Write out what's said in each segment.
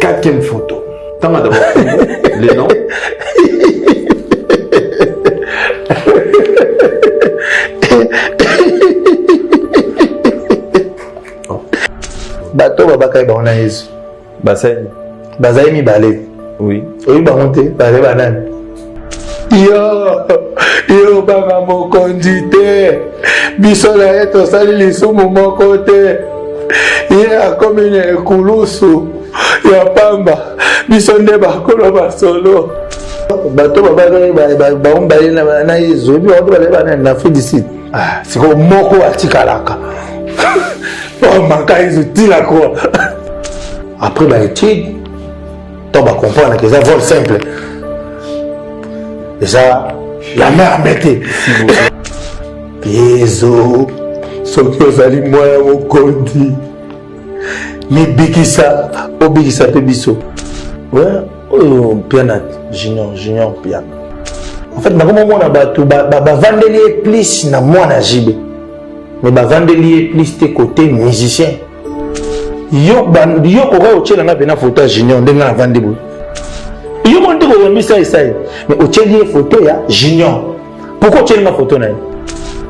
4e photo. T'as d'abord les noms. Bateau Babakai Banaïs. Bassin. Bazaï mi balé. Oui. Oui, bamonté, balé banane. Yo, banga mon condité. Bisola eto sali lisumu mon côté. Ya comme une kulusu. Ya pamba. Bisonde bakolo basolo. Bateau Babakai Baumbaï Naïs. Oui, on doit aller banane na Afrique du Sud. Ah, c'est comme moko atikalaka. Oh, Makaïs, tu la quoi? Après la étude, tu vas comprendre que c'est un vol simple. Déjà, la mère mettait. Pézo, ce que vous allez moi, mon condi. Mais Bikisa, oh Bikisa, Pébiso. Ouais, oh, piano, junior, piano. En fait, na comment on a battu, vandelier plus na moi na jibe. Mais vandelier plus tes côtés musicien. Yo aurait au tchèle na photo junior ndenga na vandebo. Yo monte ko mbisa isai. Mais au tchèle photo ya junior. Pourquoi tchèle na photo na?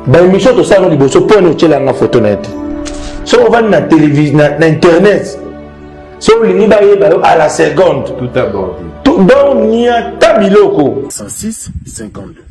Ba émission to ça no liboso pour no tchèle na photo na. So on va na télévision na internet. So lini ba à la seconde Tout abordé. Donc ni a tabiloko 106,52.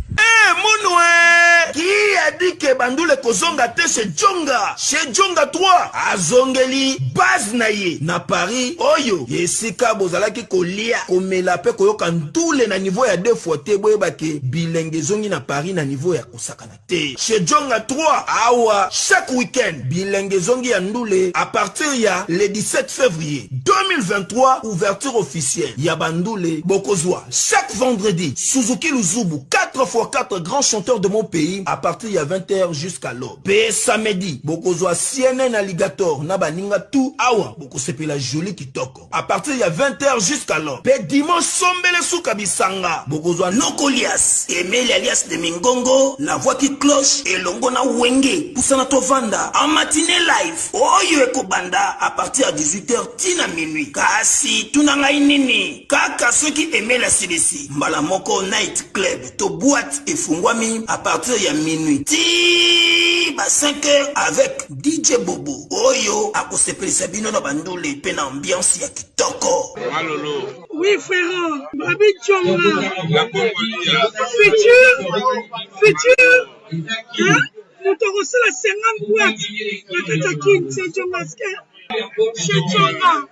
Mounoué, qui a dit que Bandoule Kozonga te chez Djonga? Chez Djonga 3, à Zongeli, base naye, na Paris, Oyo, Yesika Bozalaki Kolia, Komelape Koyo Kandoule na niveau ya 2 fois te, Boyebake, Bilenge Zongi na Paris na niveau ya Kosakana te. Chez Djonga 3, Awa, chaque week-end, Bilenge Zongi ya Ndoule, à partir ya le 17 février 2023, ouverture officielle, ya Bandoule, Bokozwa, chaque vendredi, Suzuki Luzubu, 4x4 grands chanteurs de mon pays à partir de 20h jusqu'à l'aube. P samedi, Bokozwa CNN Alligator, Nabaninga tout, Awa, Bokosepe la jolie Kitoko. À partir de 20h jusqu'à l'aube. P dimanche, Sombele Soukabisanga, Bokozwa Nokolias, Emeli alias de Mingongo, La Voix qui cloche, et Longona Wenge, Poussana Tovanda, en matinée live, Oyo Ekobanda, à partir de 18h, Tina minuit. Kasi, Tunanga Inini, Kaka ceux qui aimaient la CDC, Malamoko Night Club, to boîte et fungwami à partir de minuit. Ti ba 5h avec DJ Bobo. Oyo a kosepeli sabino na bandole pe na ambiance ya kitoko. Malolo. Oui frère, Babi Djonga. Futur. Hein? Nous t'avons reçu la 50 boîtes. La Katakin, c'est Djonga.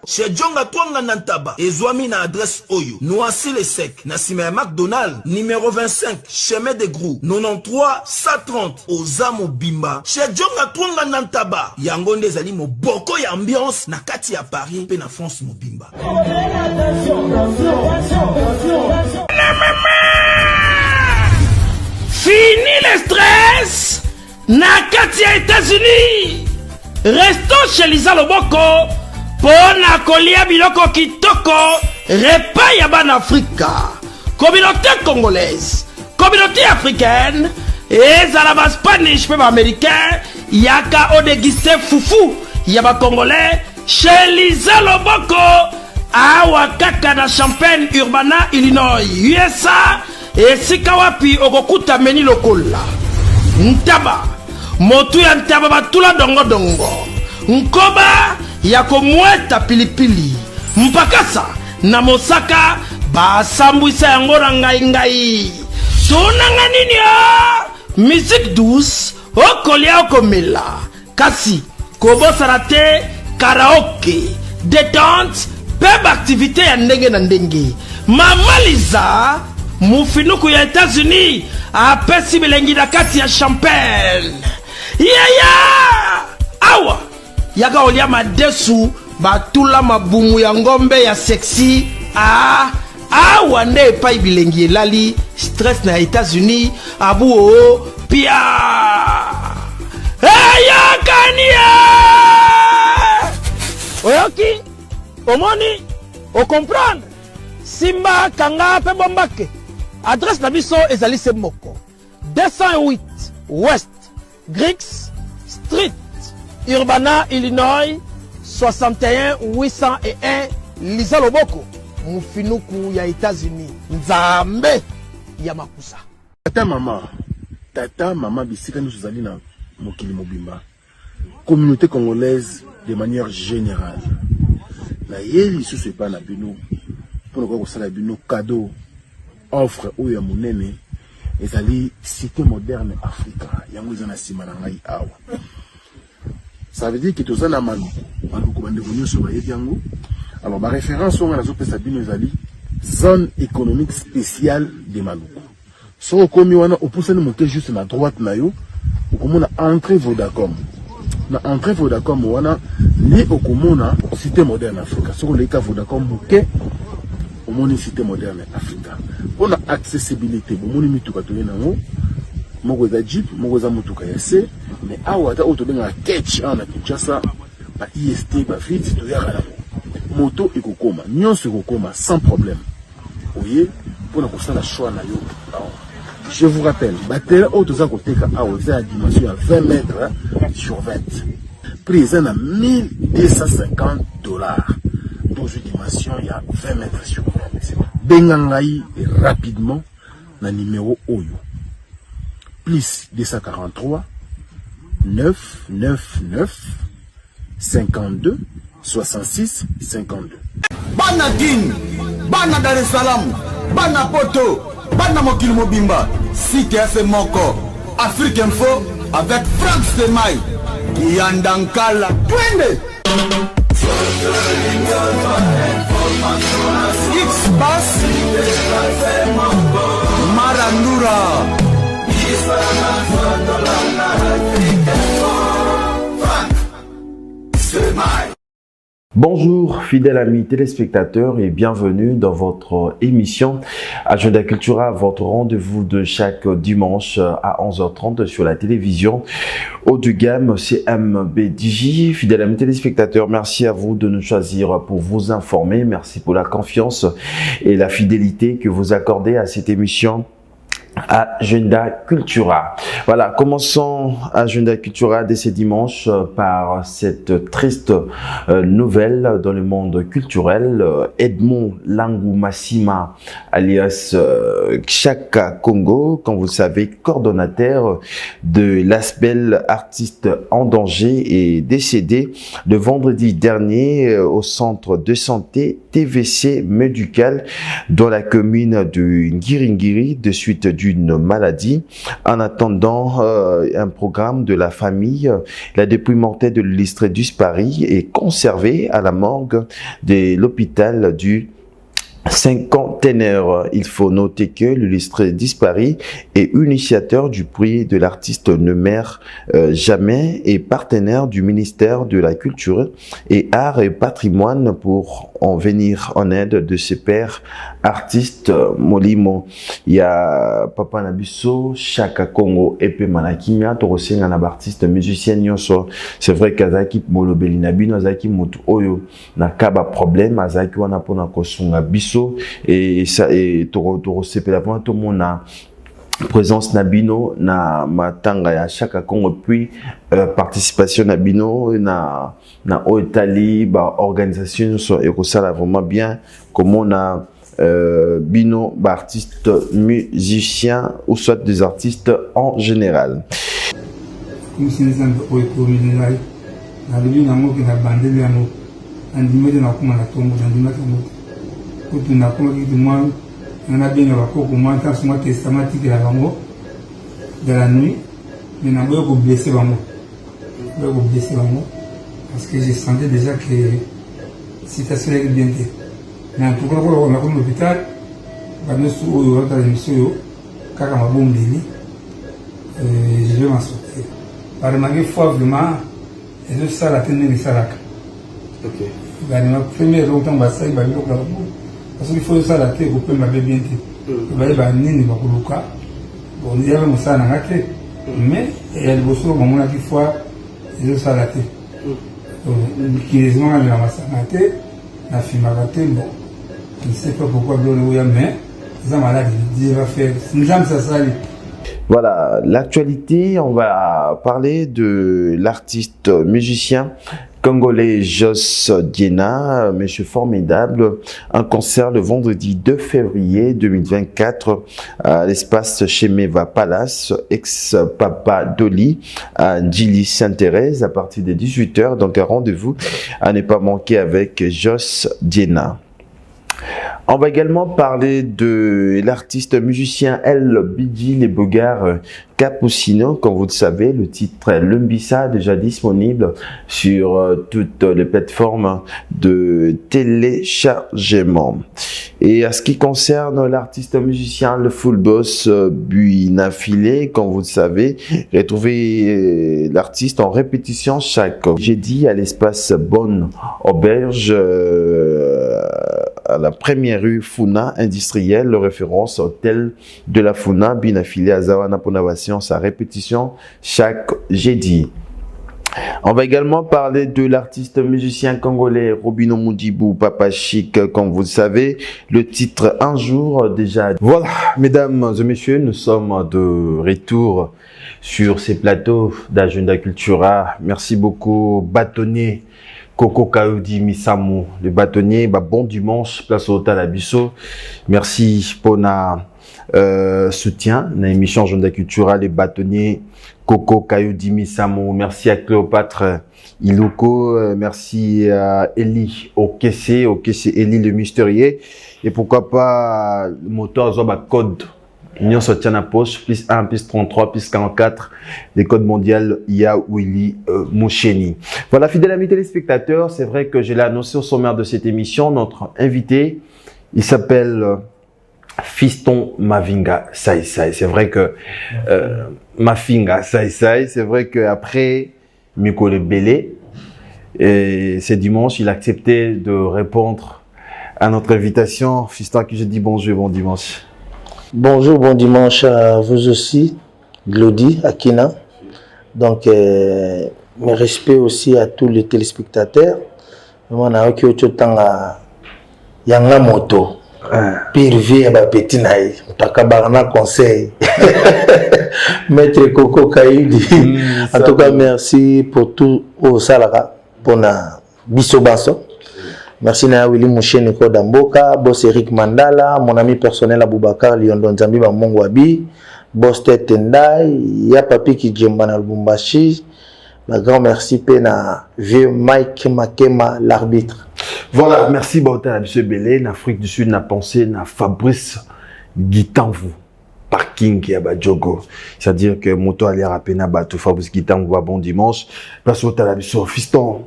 Chez Djonga Twanga Nantaba, Ezwami na adresse Oyo, Noisy le Sec, Nassime McDonald, numéro 25, chemin de Grou, 93 130, Ozamo Bimba. Chez Djonga Twanga Nantaba, Yangonde Zali mo boko ya ambiance, na kati ya Paris, pe na France mo Bimba. Fini le stress, na kati ya États-Unis. Restons chez Lisa Loboko pour na kolia biloko kitoko repas ya ban Afrika. Communauté congolaise, communauté africaine, et zalaba Spanish pe ba américain, yaka odegiste fufu ya ba congolais chez Lisa Loboko awa kaka na Champaign Urbana Illinois USA et sikawapi okokuta meni lokola ntaba motu ya ntaba batula dongo dongo nkoba ya komweta pilipili mpakasa na mosaka basambwisa yango na ngai tunanga nini ya musique douce okolia okomela kasi kobosana te karaoke détente peb activité ya ndenge na ndenge mamaliza mufinuku ya États-Unis apesi bilengi na kati ya Champagne awa yaka olia madesu batula mabumu ya ngombe ya sexy awa nde epai bilengi elali stress na États-Unis abu o pia ayakania oyoki omoni o comprendre simba kanga pe bombake adresse na biso ezali se moko 208 West Griggs Street Urbana Illinois 61 801 Liza Loboko mufinuku ya États-Unis nzambe ya makusa. Tata mama bisika nous allons na mokili mobimba. Communauté congolaise de manière générale. Na yeli sous ce pas na bino pour ko sala bino cadeau offre ou ya monene ezali cité moderne Africa yango ezana sima na ngai awa. Ça veut dire que tous na maluku bande venu sur ba yango. Alors ma référence on a zo pesa bino ezali zone économique spéciale de Maluku. So komi wana opousse ni monter juste na droite na yo okomona entrée Vodacom. Na entrée Vodacom wana ni okomona cité moderne Africa. So le ka Vodacom buke omoni cité moderne Africa. On a accessibilité bomoni mituka to yenango moko za jeep moko za mutuka ya C mais awa ta auto benga catch ana Kinshasa ba IST ba vite to ya kana moto ekokoma nyonso ekokoma sans problème. Oye pour na la choix na yo. Je vous rappelle, batterie auto koteka a la dimension à 20 mètres sur 20. Prix à 1250 $. Dans une dimension, il y a 20 mètres sur 20. Bengangai rapidement na numéro Oyo. Plus 243 999 52 66 52. Bana Guine, Bana Dar es Salaam, Bana Poto, Bana Mokil Mobimba, Cité FM Moko, Afrique Info avec Franck Semaï, Yandankala, Twende. X-Bass, Marandura. Franck Semaï. Bonjour fidèles amis téléspectateurs et bienvenue dans votre émission Agenda Cultura, votre rendez-vous de chaque dimanche à 11h30 sur la télévision haut de gamme CMBDJ. Fidèles amis téléspectateurs, merci à vous de nous choisir pour vous informer. Merci pour la confiance et la fidélité que vous accordez à cette émission Agenda Cultura. Voilà, commençons Agenda Cultura dès ce dimanche par cette triste nouvelle dans le monde culturel. Edmond Langou Massima, alias Chaka Congo, comme vous le savez, coordonnateur de l'ASBEL Artiste en danger, est décédé le vendredi dernier au centre de santé TVC médical dans la commune de Ngiringiri de suite d'une maladie. En attendant un programme de la famille, la dépouille mortelle de l'illustré disparu est conservée à la morgue de l'hôpital du Cinquantenaire. Il faut noter que l'illustré disparu est initiateur du prix de l'artiste ne meurt jamais et partenaire du ministère de la Culture et Arts et Patrimoine pour en venir en aide de ses pairs artistes Molimo. Il y a Papa Nabiso, Chaka Congo et Manakimia, Torosenga na artiste musicien nyonso. C'est vrai qu'Azaki Molobeli Nabino Azaki Motu Oyo na kaba problème Azaki wana pona kosunga biso et ça et Toro sepela point tout monde na présence Nabino na matanga ya Chaka Congo puis participation Nabino na Oetali ba organisation so et ça là vraiment bien comme on a bino ba artistes musiciens ou soit des artistes en général. On a bien beaucoup de sur mon testament de la nuit, mais on a beaucoup blessé parce que je sentais déjà que la situation est bien. Mais en tout cas, on a comme l'hôpital, on a l'émission, car on a bon délit, je vais m'en sortir. Par ma foi, vraiment, je suis à la tenue de Sarak. Ok. Ma première longtemps, ça il va y avoir parce qu'il faut ça la tête pour que ma bien dit. Il va y avoir une bon il y a même ça dans la tête mais il y a des choses comme on a dit fois ils ont ça la tête qui les ont la masse à la tête la film à la tête bon je ne sais pas pourquoi mais ils ont malade il va faire une jambe ça sali. Voilà, l'actualité, on va parler de l'artiste musicien Congolais Joss Diena, monsieur formidable, un concert le vendredi 2 février 2024 à l'espace Chemeva Palace, ex-Papa Doli, à Djili Sainte-Thérèse à partir de 18h. Donc un rendez-vous à ne pas manquer avec Joss Diena. On va également parler de l'artiste musicien El Bidji Les Bogards Capucino. Comme vous le savez, le titre Lumbisa déjà disponible sur toutes les plateformes de téléchargement. Et à ce qui concerne l'artiste musicien Le Full Boss Buina Filé, comme vous le savez, retrouvez l'artiste en répétition chaque jeudi à l'espace Bonne Auberge à la première rue Funa industrielle, le référence hôtel de la Funa, bien affilié à Zawana Ponavation, sa répétition chaque jeudi. On va également parler de l'artiste musicien congolais Robino Moudibou, Papa Chic, comme vous le savez, le titre Un jour déjà. Voilà, mesdames et messieurs, nous sommes de retour sur ces plateaux d'Agenda Cultura. Merci beaucoup, bâtonnier Coco Kaoudi Misamu, le bâtonnier, bon dimanche, place au Talabiso. Merci pour notre soutien dans l'émission Agenda Cultura, les bâtonniers Coco Kaoudi Misamu. Merci à Cléopâtre Iluko, merci à Eli Okese Eli le mystérieux. Et pourquoi pas le moteur Zoba Code. Union soutient la poche, plus 1, plus 33, plus 44, les codes mondiaux, Ya Willy Moucheni. Voilà, fidèles amis téléspectateurs, c'est vrai que je l'ai annoncé au sommaire de cette émission, notre invité, il s'appelle Fiston Mavinga Sai Sai. C'est vrai que Mafinga Sai Sai, c'est vrai qu'après Mikole Belé, et c'est dimanche, il a accepté de répondre à notre invitation. Fiston, à qui je dis bonjour, bon dimanche. Bonjour, bon dimanche à vous aussi, Glody, Akina. Donc, mes respects aussi à tous les téléspectateurs. On a eu autant à Yanga Moto, pire vie à petit naï, Takabarna conseil, Maître Coco Kaoudi. En tout cas, merci pour tout au Salara, pour na Bissobanso. Merci na Willy Moucheni Kodamboka, boss Eric Mandala, mon ami personnel Aboubakar Lyondo Nzambi Bamongwabi, boss Tendai, ya papi qui djemba na Lubumbashi. Grand merci pena vieux Mike Makema l'arbitre. Voilà, merci Bauta Monsieur Belé, en Afrique du Sud n'a pensé na Fabrice Gitanvu. Parking qui a Badjogo. C'est-à-dire que moto ali rapena bato Fabrice Gitanvu bon dimanche. Place au Talabiso Fiston.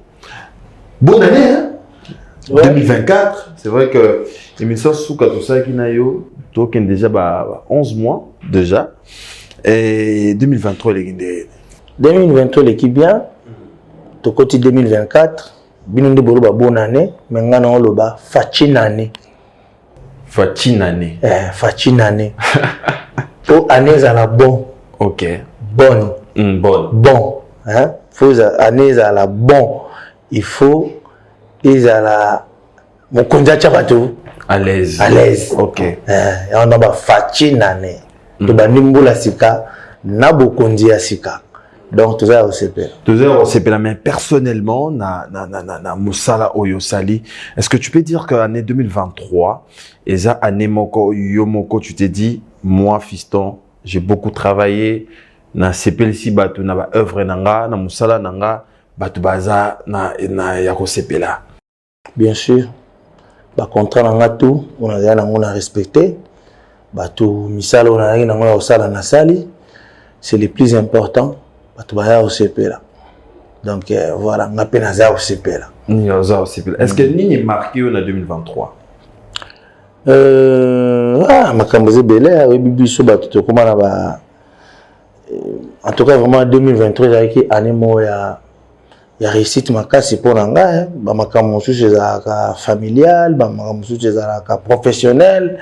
Bonne année hein. Ouais. 2024, c'est vrai que l'émission Souka tout ça qui n'a eu token déjà 11 mois déjà et 2023 les 2023 l'équipe bien to côté 2024 binonde bolo bonne année mais ngana on loba fachinane fachinane pour année à la bon OK bonne bon hein faut année à la bon il faut ils à la mon conja chabato à l'aise OK on a ba fachinane to ba nimbola sika na bokonzi ya sika donc tout ça c'est la mais personnellement na musala oyosali est-ce que tu peux dire que année 2023 eza année moko yomoko tu t'es dit moi Fiston j'ai beaucoup travaillé na sepelisi bato na ba œuvre nanga na musala nanga bato baza na yako sepela. Bien sûr, bah contrat nanga tout, on a respecté. Bah tout misala on a nanga osala na sali, c'est le plus important. Bah tout baya OCP là. Donc voilà, on a peine za OCP là. Est-ce que ni marqué en 2023? Makamboze belé, oui bibiso bah tout comment là bah. En tout cas vraiment 2023 avec année moya. Il y a réussite makasi pour nanga ba makambo susu ezalaka familial ba makambo susu ezalaka professionnel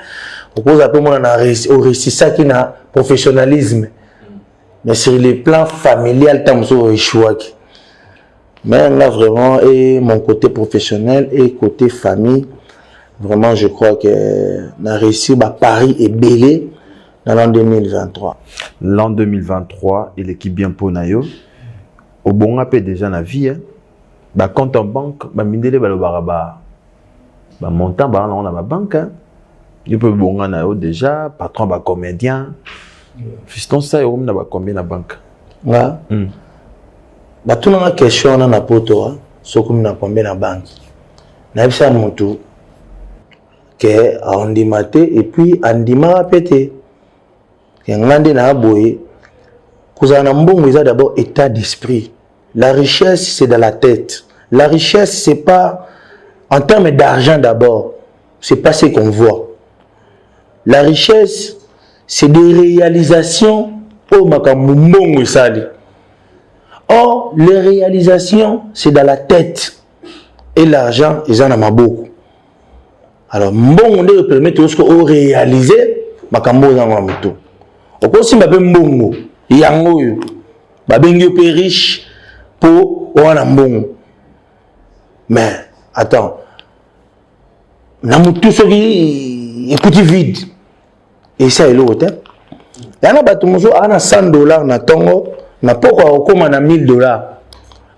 okoza pe mona na réussite ça qui na professionnalisme mais sur le plan familial tamso échoué mais là vraiment et mon côté professionnel et côté famille vraiment je crois que na réussi ba Paris est belé dans l'an 2023 et l'équipe bien pour nayo au bon appel déjà la vie hein? Bah compte en banque, bah mindele bah le baraba. Bah montant bah on a ma banque. Il peut bon on déjà patron bah comédien. Fiston ça on a bah combien la banque. Nga. Bah tout na question na poto so comme na combien la banque. Na bisa mutu que andimate et puis andima pété. Que ngande na boye. Kuzana mbongo ils ont d'abord état d'esprit. La richesse, c'est dans la tête. La richesse, c'est pas en termes d'argent d'abord. C'est pas ce qu'on voit. La richesse, c'est des réalisations au makamumbongo sali. Or, les réalisations, c'est dans la tête. Et l'argent, ils en ont beaucoup. Alors, mbongo ne permet tout ce qu'on réalise, makambo dans le muto. Au cas si mbabe mbongo, yango yo, babengi pe riche. Pour un bon. Mais, attends. Tout ce qui est vide. Et ça, il est l'autre. Il y a un $100 na tongo. Na pourquoi on commande $1000. Il y a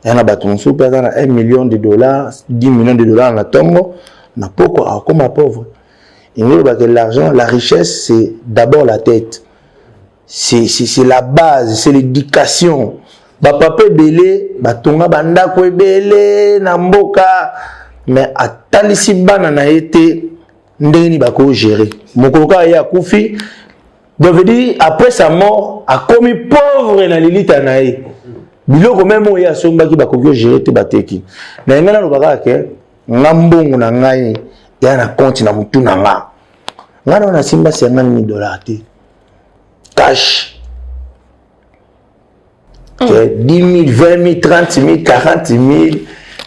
un $1 million, $10 millions na tongo. Na pourquoi on commande pauvre. Il y a que l'argent, la richesse, c'est d'abord la tête. C'est la base, c'est l'éducation. Papa belé batonga banda ko belé na mboka mais atalisi bana na été ndeni bako gérer mokoloka ya kufi veut dire après sa mort a commis pauvre na lilita nae biloko même ya somba ki bako gérer te bateki na ngana no baka ke ngambongo na ngai ya na compte na mutu na nga ngana na simba $50,000 te cash. 10 000, 20 000, 30 000, 40 000,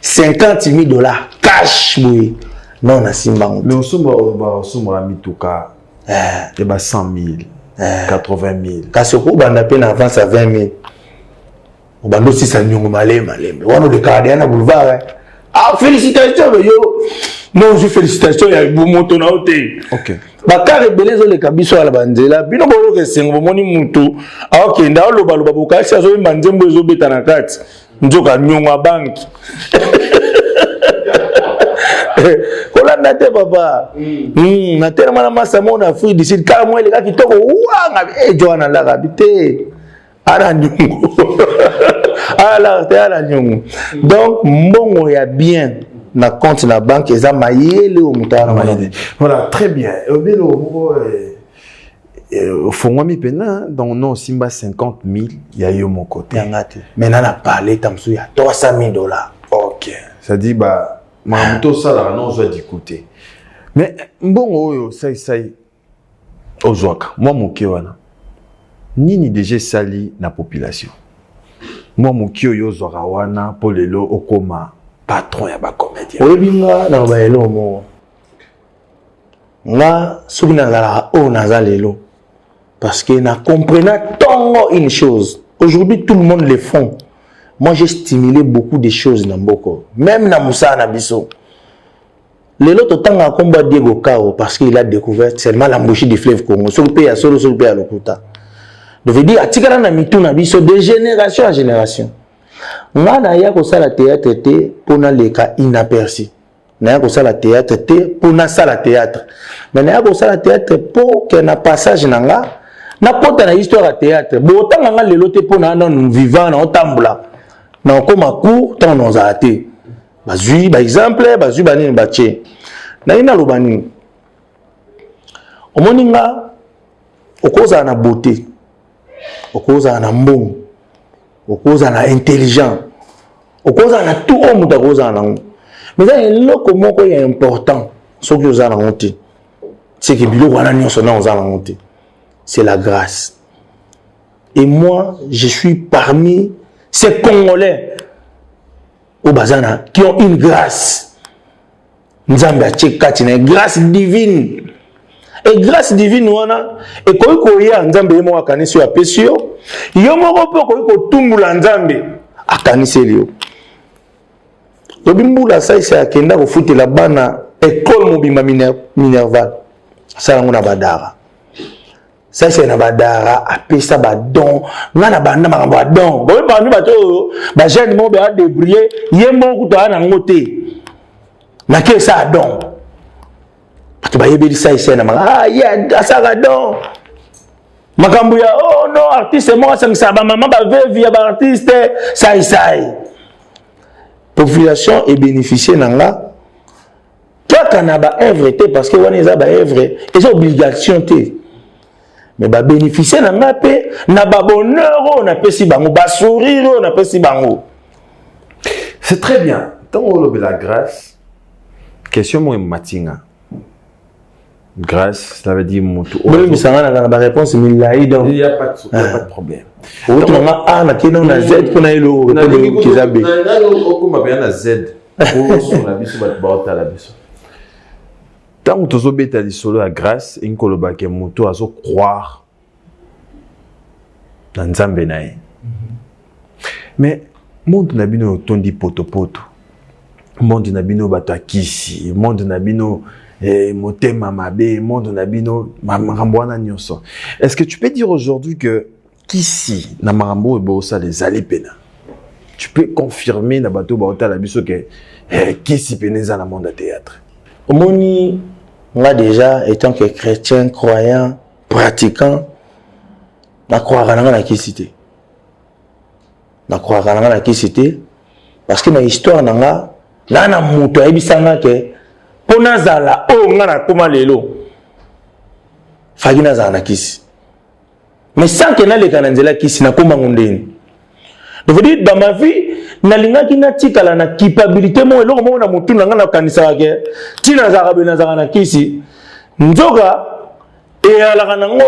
$50,000 cash, oui. Non, on a si mal. Mais on a mis tout cas. Il y a 100 000, 80 000. Quand on a peine avance à 20 000. On a aussi ça nous malé. On a le cadre à boulevard. Ah, félicitations, yo. Non, je félicitations, il y a un bon montant à côté. Ok. Bakare belezo le kabiso ala banzela bino bolo ke sengo moni mutu akenda lo balo babuka sa zo manzembo zo beta na kati nzoka nyonga banki kolanda te papa na tellement na masa mona Afrique du Sud kala mo ele ka kitoko wanga Joana la habité ala nyongo ala nyongo donc mbongo ya bien na compte na banque eza mayele o mutara mayele. Voilà, très bien. Faut moi mi pena dans non simba 50 000 il y a eu mon côté. Maintenant on a parlé tamsu ya $300,000. OK. Ça dit bah mamuto ça là non je dis côté. Mais bon oyo ça ozwaka. Moi mon kiwana. Nini déjà sali na population. Moi mon kiyo zora wana polelo okoma patron ya ba comédien. Oyebinga na ba elo mo. Nga soki nazala o nazalelo parce que na comprenant tongo une chose. Aujourd'hui tout le monde le font. Moi j'ai stimulé beaucoup de choses na mboko. Même na Moussa na biso. Lelo totanga komba Diego Kao parce qu'il a découvert seulement l'embouchure du fleuve Congo. Sur le pays à solo sur le pays à Lokuta. Je veux dire atikala na mitu na biso de génération en génération. Nga na ya ko sala théâtre te pona leka inaperçu. Na ya ko sala théâtre te pona sala théâtre. Mais na ya ko sala théâtre pour que na passage nanga na pota na histoire ya théâtre. Bo tanga nga lelo te pona non vivant na otambula. Na koma court tant nos a été. Bazui ba exemple bazui banini bache. Na ina lobani. Omoninga okoza na beauté. Okoza na mbongo. Okoza na intelligent. Okoza na tout homme okoza na. Mais ça est loko moko est important. Ce que vous avez honte. C'est que bilo wana nyonso na oza na honte. C'est la grâce. Et moi, je suis parmi ces Congolais au Bazana qui ont une grâce. Nzambe a tchekati na grâce divine. Et grâce divine wana et koiko ya nzambe mo akanisi ya pesio yo moko pe koiko tumbula nzambe akanisi lio tobimbula sai sa kenda ko futela bana école mobimba minerval sala ngona badara ça c'est na badara apesa ba don nga na banda makambo ba don bo ba ni bato ba jeune mo be a débrouiller yembo kuta na ngote na ke ça don bato ba yebeli ça c'est na ma ya ça don makambo ya oh non artiste mo ça ba maman ba veuve ya ba artiste ça population est bénéficiée nanga toi kana ba œuvre parce que wana za ba œuvre et c'est obligation té mais ba bénéficier nanga pe na ba bonheur on appelle si bango ba sourire on appelle si bango. C'est très bien. Tant on la grâce question moi matinga grâce ça veut dire mon tout mais ça na ba réponse milai donc il y a pas de problème. Autre na na kino na z kuna ilo kizabe na okuma bien na z pour sur la biso ba la biso. Tant que tu as dit solo à grâce, il faut que tu croire dans Nzambe nae. Mais monde na bino tondi poto poto. Monde na bino bato kisi, monde na bino motema mabe, monde na bino marambwana nyonso. Est-ce que tu peux dire aujourd'hui que kisi na marambo e bosa les alipena? Tu peux confirmer na bato baota la biso que kisi peneza na monde de théâtre. Omoni moi déjà étant que chrétien croyant pratiquant na croire na kisité na croire na kisité parce que na histoire nanga na muto ebisanga ke pona zala o nga na koma lelo fagina za na kisi mais sans que na le kananzela kisi na koma ngondeni. Je veux dire, dans ma vie, nalinga ki na tikala na culpabilité mo eloko mo na mutu nanga na kanisa ke tina za rabe na za na kisi nzoga e ala nango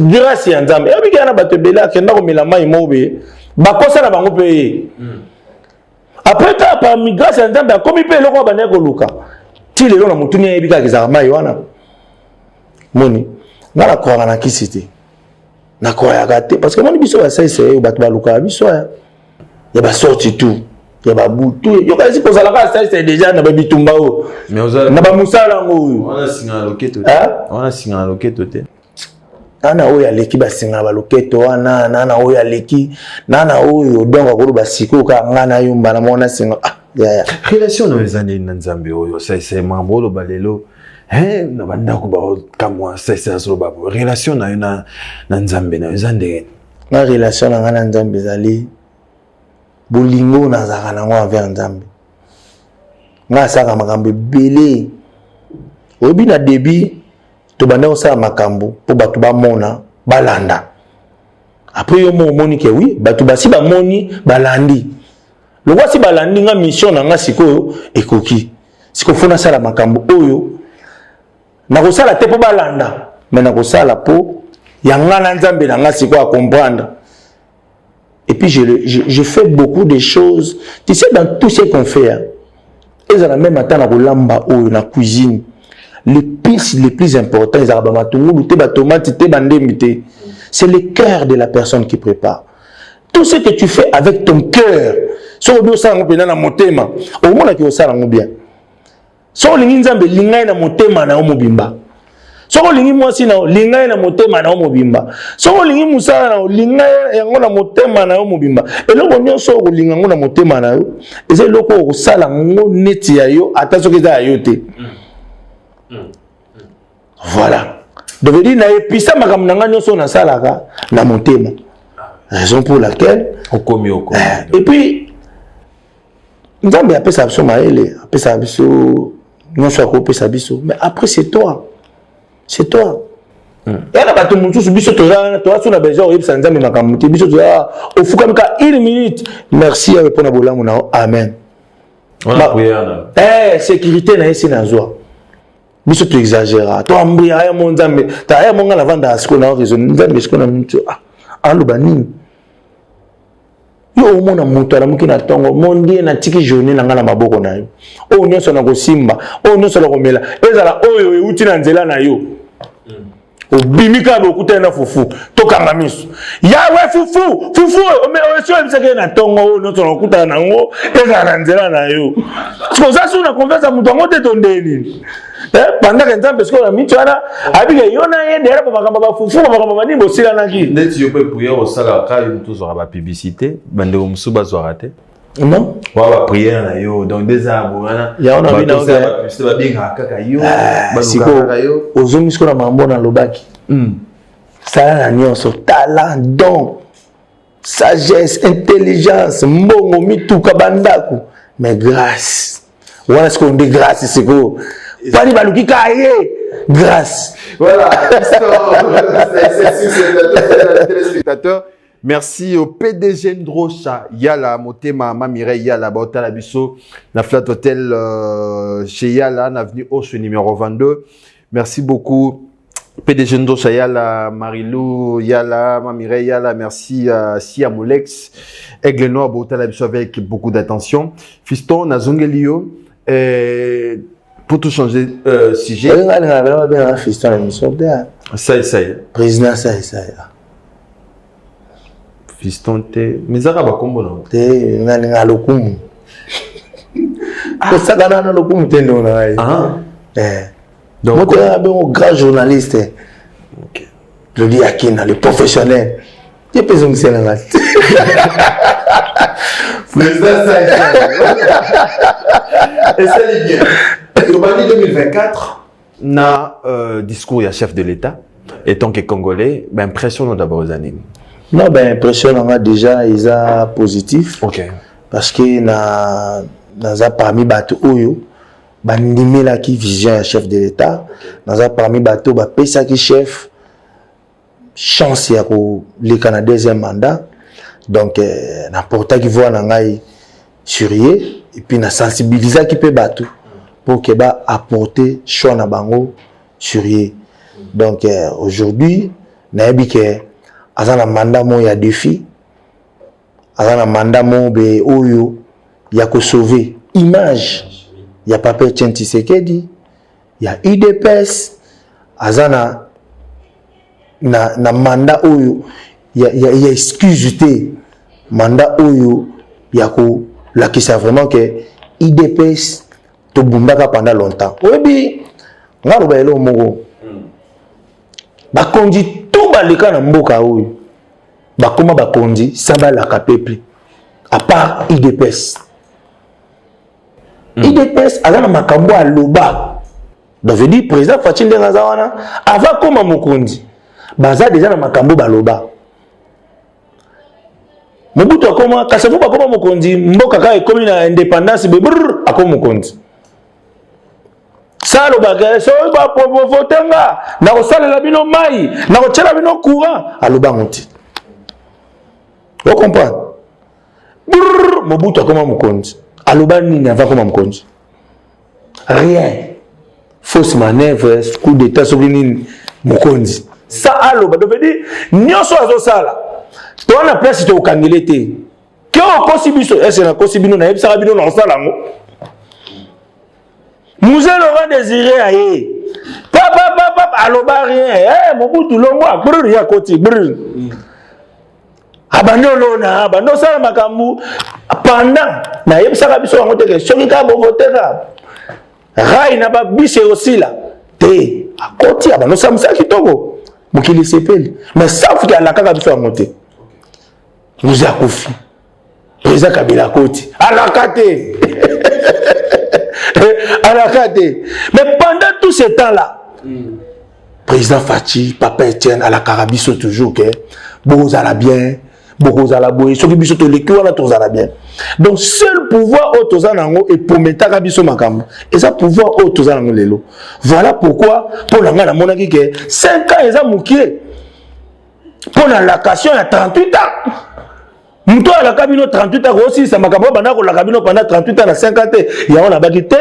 grâce ya Nzambe e bikana bato bela ke ndako mela mai mobe bakosa na bango pe après ta par grâce ya Nzambe akomi pe eloko ba ndeko luka ti lelo na mutu ni e bikaka za mai wana moni ngala kwa na kisi te na croya gâté parce que mon biso va ça c'est bato baluka biso ya ba sorti tout ya ba butu yo kasi ko sala ka ça c'est déjà na ba bitumba o mais oza na ba musala ngo on a singa loketo on a singa loketo te ana oya leki ba singa ba loketo ana nana oya leki nana oyo donga ko ba siko ka ngana yumba na mona singa ya relation no ezani na Nzambe oyo c'est mambolo balelo na bandako ba kamwa c'est solo ba relation na Nzambe na ezande na relation na Nzambe zali bolingo na zaka nango avec Nzambe nga saka makambo belé obi na début to banda osala makambo po bato ba mona balanda après yo mo moni ke oui bato basi ba moni balandi lokwa si balandi nga mission na nga sikoyo ekoki siko fona sala makambo oyo na kosala te po balanda mais na kosala po yanga na Nzambe na nga siko a comprendre. Et puis je fais beaucoup de choses. Tu sais, dans tout ce qu'on fait, hein, ils ont même temps à lamba ou la cuisine. Les plus importants, c'est le cœur de la personne qui prépare. Tout ce que tu fais avec ton cœur, si on veut ça, on peut dans mon thème. Au moins, on ça bien. Si on veut ça, on peut dans mon thème. Soko lingi mwasi na linga na motema na omobimba soko lingi musala na linga yango na motema na omobimba eloko nyonso ko linga ngo na motema na yo eza eloko ko sala ngo neti ya yo ata soki za yo te voilà devenu na episa makambo na nga nyonso na salaka na motema raison pour laquelle okomi et puis Nzambe apesa biso maele apesa biso nyonso akopesa biso mais après c'est toi. C'est toi. Et là, tu as besoin de besoin de 1 minute. Merci à vous. Amen. Sécurité, tu as besoin tu exagères. Tu as besoin de yo omona mutu ala mukina tongo mondie na tiki journée na ngana maboko na yo o nyonso na kosimba o nyonso na komela ezala oyo euti na nzela na yo obimika bokuta na fufu tokanga miso yawe fufu ome osio ebiseke na tongo o nyonso na kokuta na ngo ezala na nzela na yo koza suna confiance mutu ngo te tondeni pendant que temps parce que la mitwana abi ke yona ye derrière bakamba ba fufu bakamba bani bosila naki net yo pe prier au sala ka une tous aura publicité bande o musuba zo raté non wa prière na yo donc des abona ya ona bina o c'est ba binga kaka yo ba yo ozongi sko na mambo na lobaki ça na nyonso talent don sagesse intelligence mbongo mituka bandako mais grâce voilà ce qu'on dit grâce c'est quoi pas dit baluki kaye grâce voilà c'est téléspectateurs. Merci au PDG Ndrocha Yala Motema Mamire Yala Baotala Bisso na Flat Hotel chez Yala na avenue Hoche numéro 22. Merci beaucoup PDG Ndrocha Yala Marilou Yala Mamire Yala. Merci à Sia Molex Aigle Noir Baotala Bisso avec beaucoup d'attention. Fiston Nazongelio pour tout changer sujet. Ça y est. Président ça. Fiston te mizaka bakombo na te ngani ngalokumu ko sagana na lokumu te ndo na donc moi tu es un grand journaliste OK je dis Akina le professionnel tu peux me c'est là président ça et ça est bien au Mali 2024 na discours ya chef de l'État et tant que Congolais ben impressionnant d'abord aux années. Non, ben impressionnant déjà, ils sont positifs. OK. Parce que dans parmi bateau oyo, bandimé là qui vision chef de l'État, dans parmi bateau ba pesa qui chef chance ya ko les Canadiens deuxième mandat. Donc n'importe qui voit nangai surrier et puis na sensibiliser qui peut bateau pour que ba apporter choix na bango surrier. Donc aujourd'hui, na yebi que azana manda mo ya défi azana manda mo be oyo ya ko sauver image ya Papa Etienne Tshisekedi ya UDPS azana na manda oyo ya excuse te manda oyo ya ko lakisa vraiment que UDPS to bundaka pendant longtemps obi ngalo ba elo moko bakonzi tout baleka na mboka oyo bakoma bakonzi samba la peuple à part IDPS IDPS azana makambo a loba donc veut dire président Fachi ndenga zawana avant koma mokonzi baza déjà na makambo baloba Mobutu akoma kasavu bakoma mokonzi mboka ka ekomi na indépendance be brr akoma mokonzi salo bagay so ba votenga na ko salela bino mai na ko tshela bino courant aloba ngoti vous comprenez Mobutu akoma mokonzi aloba nini avant koma mokonzi rien fausse manœuvre coup d'état so nini mokonzi ça aloba donc veut dire nyoso azo sala to na place to kangele te ke o kosibiso ese na kosibino na yebisa bino na sala ngo Musée Laurent Désiré aye. Papa, aloba rien. Mobutu longo brr ya koti brr. Abano lona, abano sala makambu pendant na yebisa biso ngo te soki ka bo votera. Rai na ba bise aussi là. Te akoti abano samsa kitoko. Mukili sepeli. Mais sauf que alaka biso ngo te. Nous a kofi. Président Kabila koti. Alaka te. Mais pendant tout ce temps-là, président Fachi, Papa Etienne, à la Carabiso toujours que beaucoup à bien, beaucoup à la boue, ceux qui biso to l'écu à tous à bien. Donc seul pouvoir au tozanango et pour mettre Carabiso makambo. Et ça pouvoir au tozanango lelo. Voilà pourquoi pour la ngana monaki que 5 ans ils ont mouqué. Pour la location à 38 ans. Mto la cabine 38 ans aussi ça makambo bana ko la cabine pendant 38 ans na 50 ya on a bakité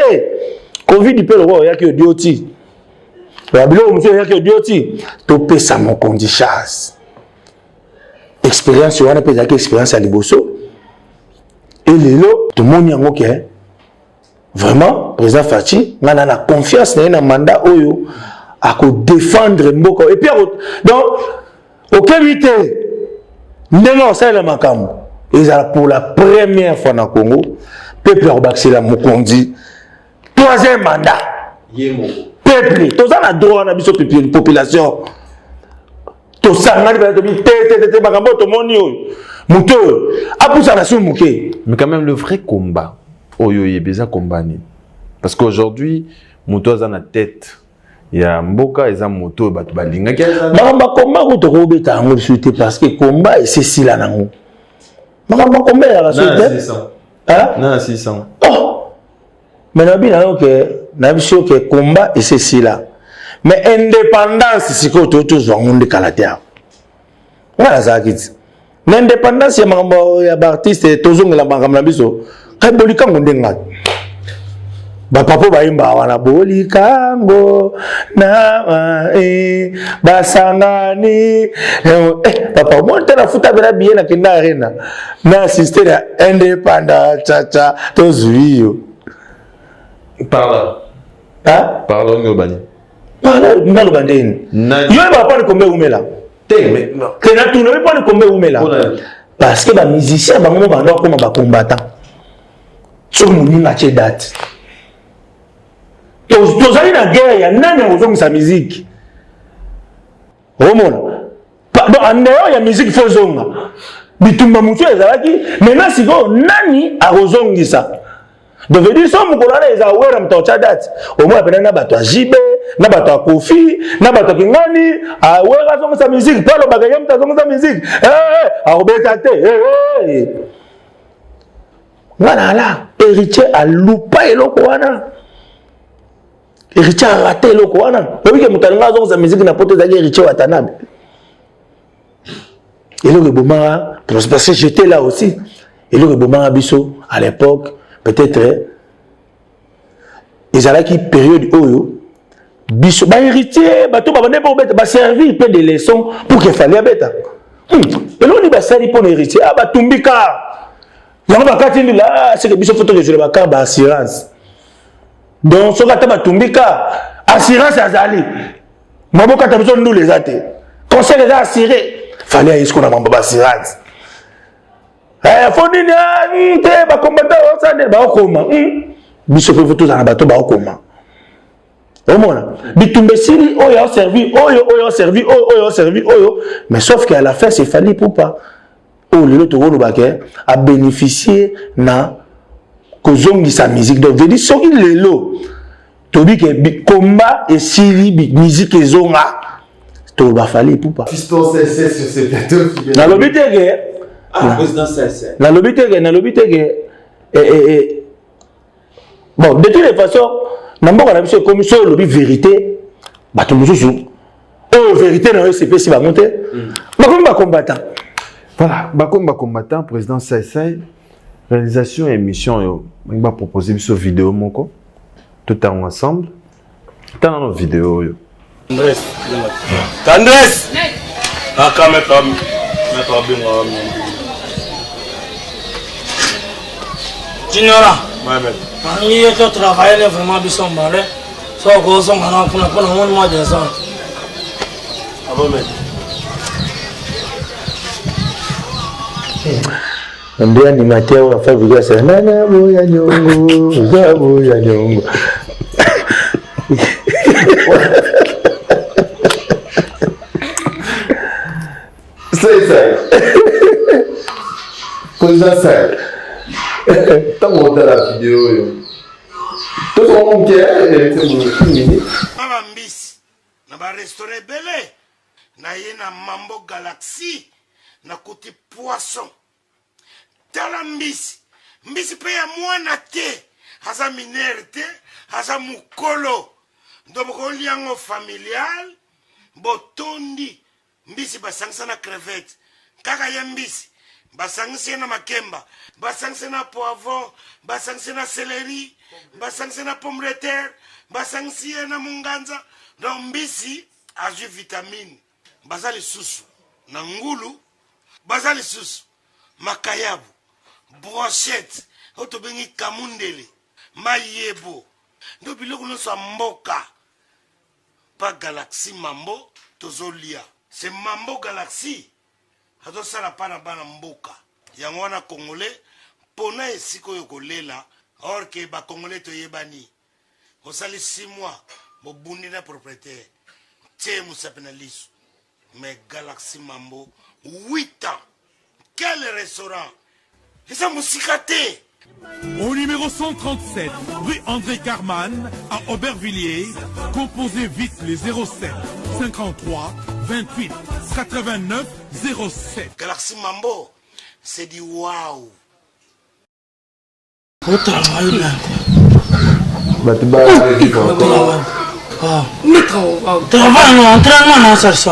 Covid peut le ya ki odioti la bilo monsieur ya ki odioti to pesa mon kondi chance expérience wana pe ya ki expérience à liboso et lelo tout monde yango ke vraiment président Fachi ngana na confiance na mandat oyo à ko défendre mboko et puis donc aucun vite Ndenge osala makambo ezala pour la première fois na Congo peuple obaxela mokonzi troisième mandat peuple toza na droit na biso population tosangani ba tobi te makambo tomoni oyo muto apusa na sumuke. Mais quand même le vrai combat oyo yebeza combat ni parce qu'aujourd'hui muto za na tête ya mboka eza moto bato balinga makambo combat ko to ko beta ngo suite parce que combat et c'est sila nango makambo combat ya la suite hein na 600 oh mais na bina na biso que combat et c'est sila mais indépendance siko to zongonde kalatea wala zakiti l'indépendance ya makambo ya artiste tozongela makambo na biso kabolika ngondenga ba papa baimba wana bolikango na basangani papa monte na futa bela bien na kenda arena na sister ya indépendant chacha tozuio parle parle ngobani parle ngalo bandeni yo ba pa kombe umela te mais que na tout ne pas kombe umela parce que ba musicien bango ba ndo koma ba combattant sur moninga che date tozali na guerre ya nani ozongisa musique omona en dehors ya musique faut zonga bitumba mutu ezalaki maintenant siko nani akozongisa donc veut dire so mukolana eza wera mtocha date omona pena na bato ajibe na bato akofi na bato kingani awera zongisa musique palo bagaya mtazongisa musique arobeta te ngana la héritier alupa eloko wana héritier a raté le Koran. Mais oui, que Moutalanga a sa musique n'a pas été d'aller héritier Watanabe. Et le Reboma, parce que j'étais là aussi. Et le Reboma Abisso, à l'époque, peut-être, ils allaient qui période où Bisso, bah héritier, bah tout, bah servir peu de leçons pour qu'il fallait bêta. Et là, on dit, bah ça, il pour l'héritier, ah bah Tumbika. Il y a un cas là, c'est que Bisso photo de jouer bah assurance. Donc, ce que tu as tumbika, assurance azali. Maboka tu as besoin de nous les athées. Conseil les a assurés. Fallait aller jusqu'à la assurance. Faut dire, te ba combattant, ça ne va pas comment. Biso fait tout dans la bateau, ba comment. Au moins, bitumbe sili, oyo servi, oyo servi. Mais sauf qu'à la fin, c'est fallu pour pas. Oh, le toro le baquet a bénéficié na. Kozongi sa musique donc veut dire soki lelo to bi ke combat et siri musique ezonga to ba fallait pour pas fiston CC sur ce plateau na lobité que président CC na lobité que bon de toutes les façons na mboka na biso comme so lobi vérité bato mosusu oh vérité na CP si ba monter ba combattant voilà ba combattant président CC réalisation émission yo on va proposer une vidéo moko tout ensemble dans nos vidéos yo Tandres akame kam mettre bingo Juniora ouais il est au travail là vraiment biso mbale so ko so ngana kuna mon mois de ça abo me ndio animateur wa faire vidéo ça nana boya nyongo c'est ça président ça tant on dans la vidéo yo tout son monde est minute mama mbisi na ba restaurant belé na yena Mambo Galaxy na côté poisson tala mbisi pe ya mwana te haza minere te haza mukolo ndoboko liango familial botondi mbisi basangisa na crevette kaka ya mbisi basangisa na makemba basangisa na poivron basangisa na céleri basangisa na pomme de terre basangisa na munganza donc mbisi ajoute vitamine bazali susu na ngulu bazali susu makayabu brochette oto bengi kamundele mayebo ndo biloko nyonso ya mboka pa Galaxy Mambo tozolia c'est Mambo Galaxy azosala pa na bana mboka yango wana congolais mpona esika oyo kolela or ke bacongolais toyebani osali 6 mois bobundi na propriétaire tie musapena liso mais Galaxy Mambo 8 ans quel restaurant et ça musicate. Au numéro 137 rue André Carman à Aubervilliers, composez vite les 07 53 28 89 07. Galaxy Mambo, c'est du waouh. Au travail là. Travail non, entraînement non ça sent.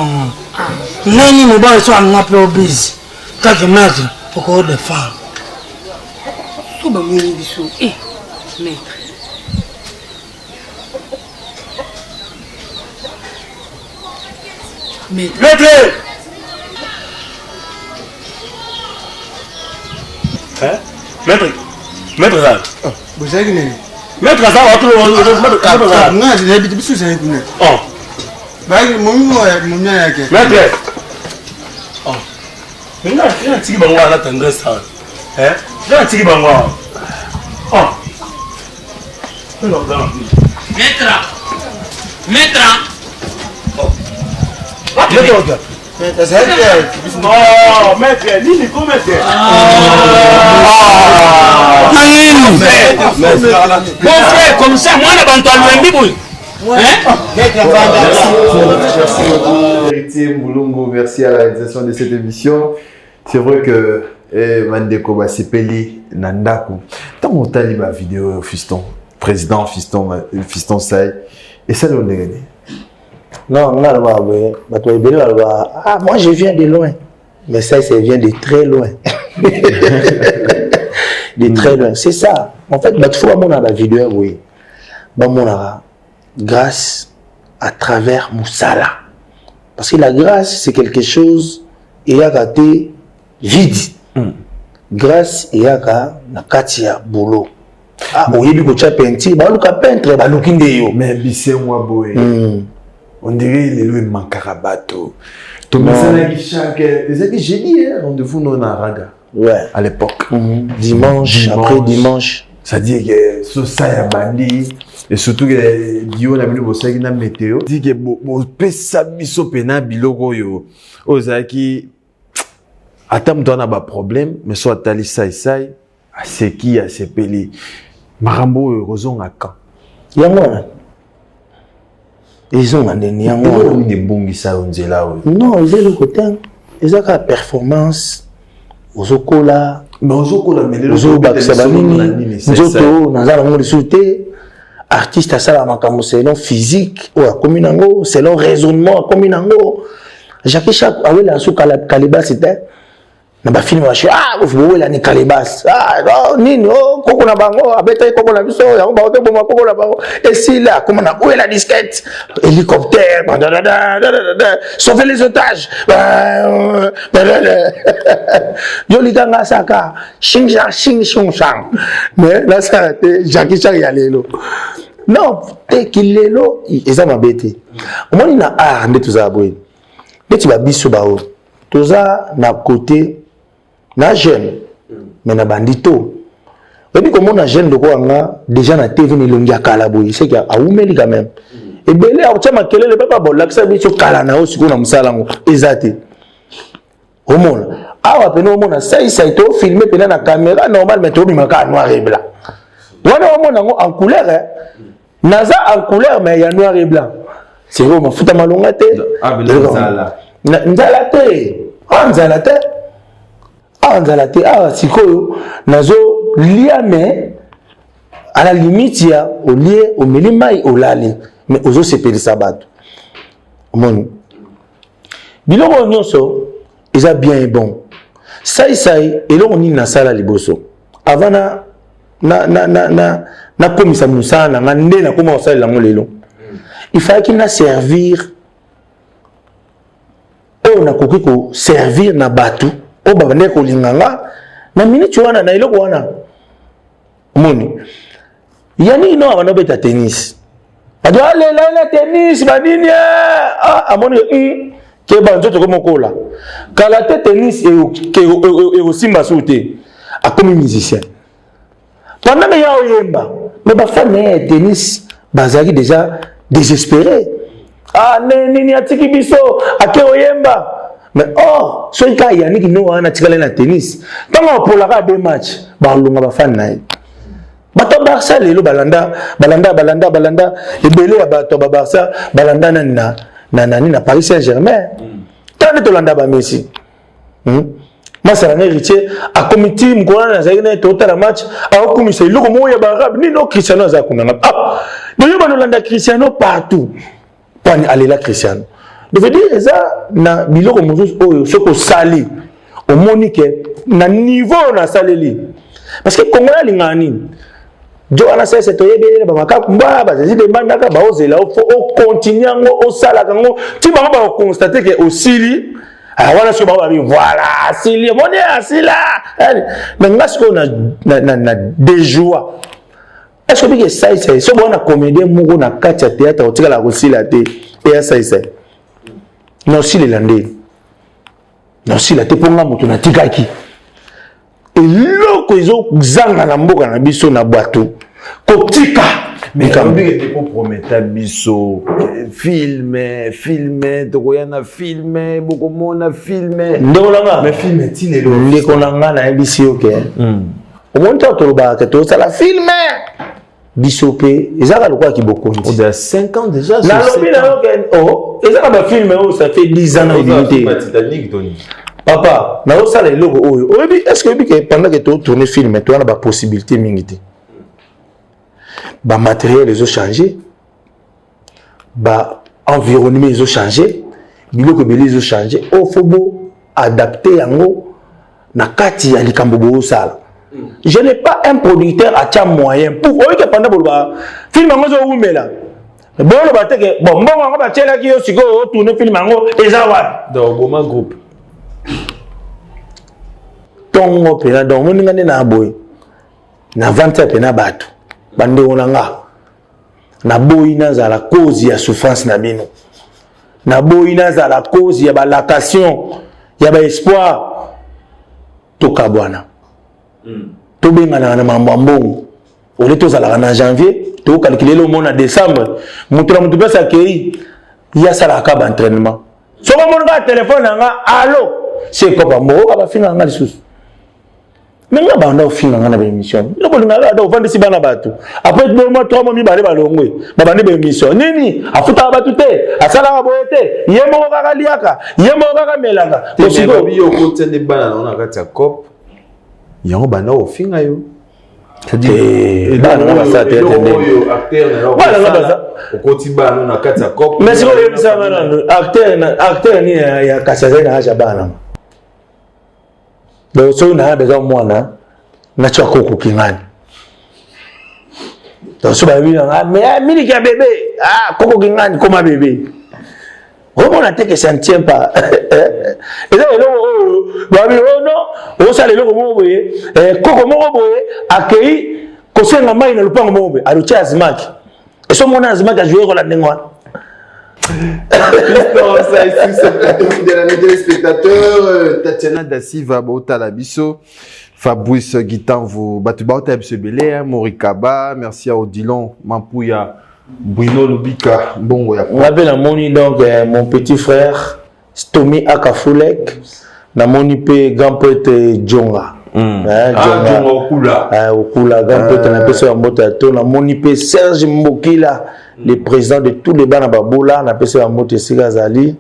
Nani mo ba so an appel busy. Ka que maître pour qu'on défend. Tout le monde dit ça. Eh, maître. Maître. Hein? Maître. Maître là. Vous savez que Maître là, ça va tout le monde. Maître là. non, je n'ai pas de ça. Oh. Maître. Oh. Mais là, il y a un petit bango là, tendresse ça. Hein? Il y a un petit bango. Oh. Maître. Maître. Maître. Oh, maître, Lili, comment maître? Mon frère, comme ça, moi, je vais Merci Héritier Moulongo, merci à la réalisation de cette émission. C'est vrai que Mandeko Basepeli Nandaku, tant on t'a lu ma vidéo fiston, président fiston Saï, et ça l'on est. Non, ah, moi je viens de loin, mais ça vient de très loin. De très loin, c'est ça. En fait, la vidéo, oui. Grâce à travers Moussala. Parce que la grâce, c'est quelque chose et y a gâté vide. Grâce et y a gâté boulot. Ah, oui, il y a peintre, peintre, mais c'est moi boy. On dirait les loups mancarabato. Thomas chaque j'ai dit rendez-vous non à Raga. Ouais. À l'époque. Dimanche, après dimanche. Ça dit que ce ça y a bandi. Et surtout que Dio la météo bossa qui na météo dit que bo pesa biso pena biloko yo ozaki atam dona ba problème mais soit tali sai a seki a sepeli marambo rozonga ka yango ils ont un yango ni bongi sa onzela non ils le côté ils ont la performance ozokola mais ozokola mais les autres banini nzoto nazala ngo resulté artiste à ça selon physique ou à communango selon raisonnement à communango Jacques Chap a eu la sous Kalibas c'était na ba film ah vous voyez la ni Kalibas ah nini oh koko na bango abeta koko na biso ya ba ote boma koko na bango et si là comment na où est la disquette hélicoptère sauver les otages yo liganga saka xing shang mais là ça Jacques Chap ya lelo non te kilelo eza mabete omoni na art nde toza boye neti babiso bao toza na côté na jeune mais na bandito ebi komona jeune de quoi nga déjà na TV ni longia kala boye c'est que aumeli quand même et belé a tchama kelele papa bolakisa biso kala na osiko na musalango ezate omona awa pena omona sai to filmer pena na caméra normal mais to bimaka noir et blanc wana omona ngo en couleur naza en couleur mais il y a noir et blanc c'est vraiment mafuta malonga te nzala te nzala te sikoyo nazo lia mais à la limite il y a au lieu au melimai au lali mais ozo sepelisa bato omoni biloko nyonso eza bien et bon sai eloko nini na sala liboso avant na komisa musala na nde na koma osala lango lelo il fallait qu'il na servir on a koki ko servir na batu o babane ko linganga na minute wana na eloko wana moni yani no abana beta tennis ado la tennis badini amoni ke banzo to komokola kala te tennis e o simba souté a comme musicien pendant que ya oyemba mais ba fan tennis bazaki déjà désespéré. Ah, nini atiki biso, ake oyemba. Mais oh, ce cas Yannick no ana tikala na tennis. Tant pour la deux matchs, ba lunga ba fan na. Bato Barça lelo balanda ebele ya bato ba Barça balanda na Paris Saint-Germain. Tant de landa ba Messi. Masaranga héritier a comité mkolana na zaina total match a okumisa iloko moya ba arabe ni no Cristiano za kunanga. Ah, donc ba landa Cristiano partout. Pani alela Cristiano. De veut dire ça na biloko mozusu oyo soko sali au monique na niveau na saleli. Parce que Congo ya lingani Joana sese toyebele ba makakumba ba zezi de mandaka ba ozela o continuer ngo o sala kango ti ba ba constater que osili wana so ba voilà asili moni asila mais ngasko na déjoie. Est-ce que ça c'est so bona comédien mugo na kati ya théâtre otika la osila te et ça c'est non si les landais non si la te ponga moto na tikaki eloko ezo zanga na mboka na biso na bato kotika mais quand bien te promettre biso filmer tokoyana filmer bokomona filmer ndolanga mais filmer tinelo ndeko nanga na bisi oke omonta toloba ke to sala filmer biso pe ezaka lokwa ki bokonzi il y a 5 ans déjà na lobi na oke oh ezaka ba filmer oh ça fait 10 ans na limité Titanic Tony papa na o sala eloko oyo oyebi est-ce que pendant que tu tourner film tu as la possibilité mingi ba matériel ils ont changé ba environnement ils ont changé biloko beli ils ont changé o fobo adapter yango na kati ya likambo bo sala. Je n'ai pas un producteur à tia moyen pour oyo que pendant ba film yango zo umela bon ba teke bon mbongo ba tela ki yo siko o tourner film yango ezawa dans Boma groupe tongo pena donc moninga na boy na vente pena bato bande onanga na boy na za la cause ya souffrance na bino na boy na za la cause ya ba lactation ya ba espoir to kabwana to benga na mambambongo ole to za la na janvier to calculer le mois na décembre mutura mutu pesa kei ya sala ka ba entraînement so ko monga téléphone nga allo c'est ko ba mo ka ba finga nga lisusu. Mais nga banda ofina nga na ba émission loko linga da ofandi si bana bato après 2 mois 3 mois mi bale balongwe ba bandi ba émission nini afuta bato te asala boye te yemo kaka liaka yemo kaka melanga to siko biyo ko tende bana na kati ya cop yango banda ofinga yo c'est bana ba sa te tende acteur na bana ba ko ti bana na kati ya cop mais siko yo bisa bana acteur ni ya kasaza na haja bana. Donc, si on a besoin de moi, na tu as coco kingani. Donc, si on a besoin, mais mini qui a bébé, coco kingani comme un bébé. Comment on a dit que ça ne tient pas? Et là, non, on sait le logo moboye, coco moboye, accueilli, conseil na main na lupango moboye, a lutia azimaki. Et ce mon azimaki a joué la nengwa. Fidèle amis téléspectateurs, Tatiana Dassiva Bota Labiso, Fabrice Guitanvo, Batubauta Ebsebele, Morikaba, merci à Odilon, Mampouya, Bruno Lubika, Bongo ya. On appelle la moni donc mon petit frère Stomi Akafoulek, na moni pe grand poète Djonga. Djonga Okula. Okula, grand poète na pesa ya mota to na moni pe Serge Mbokila. Le président de tous les bana babola na pesa ya moto Siga Zali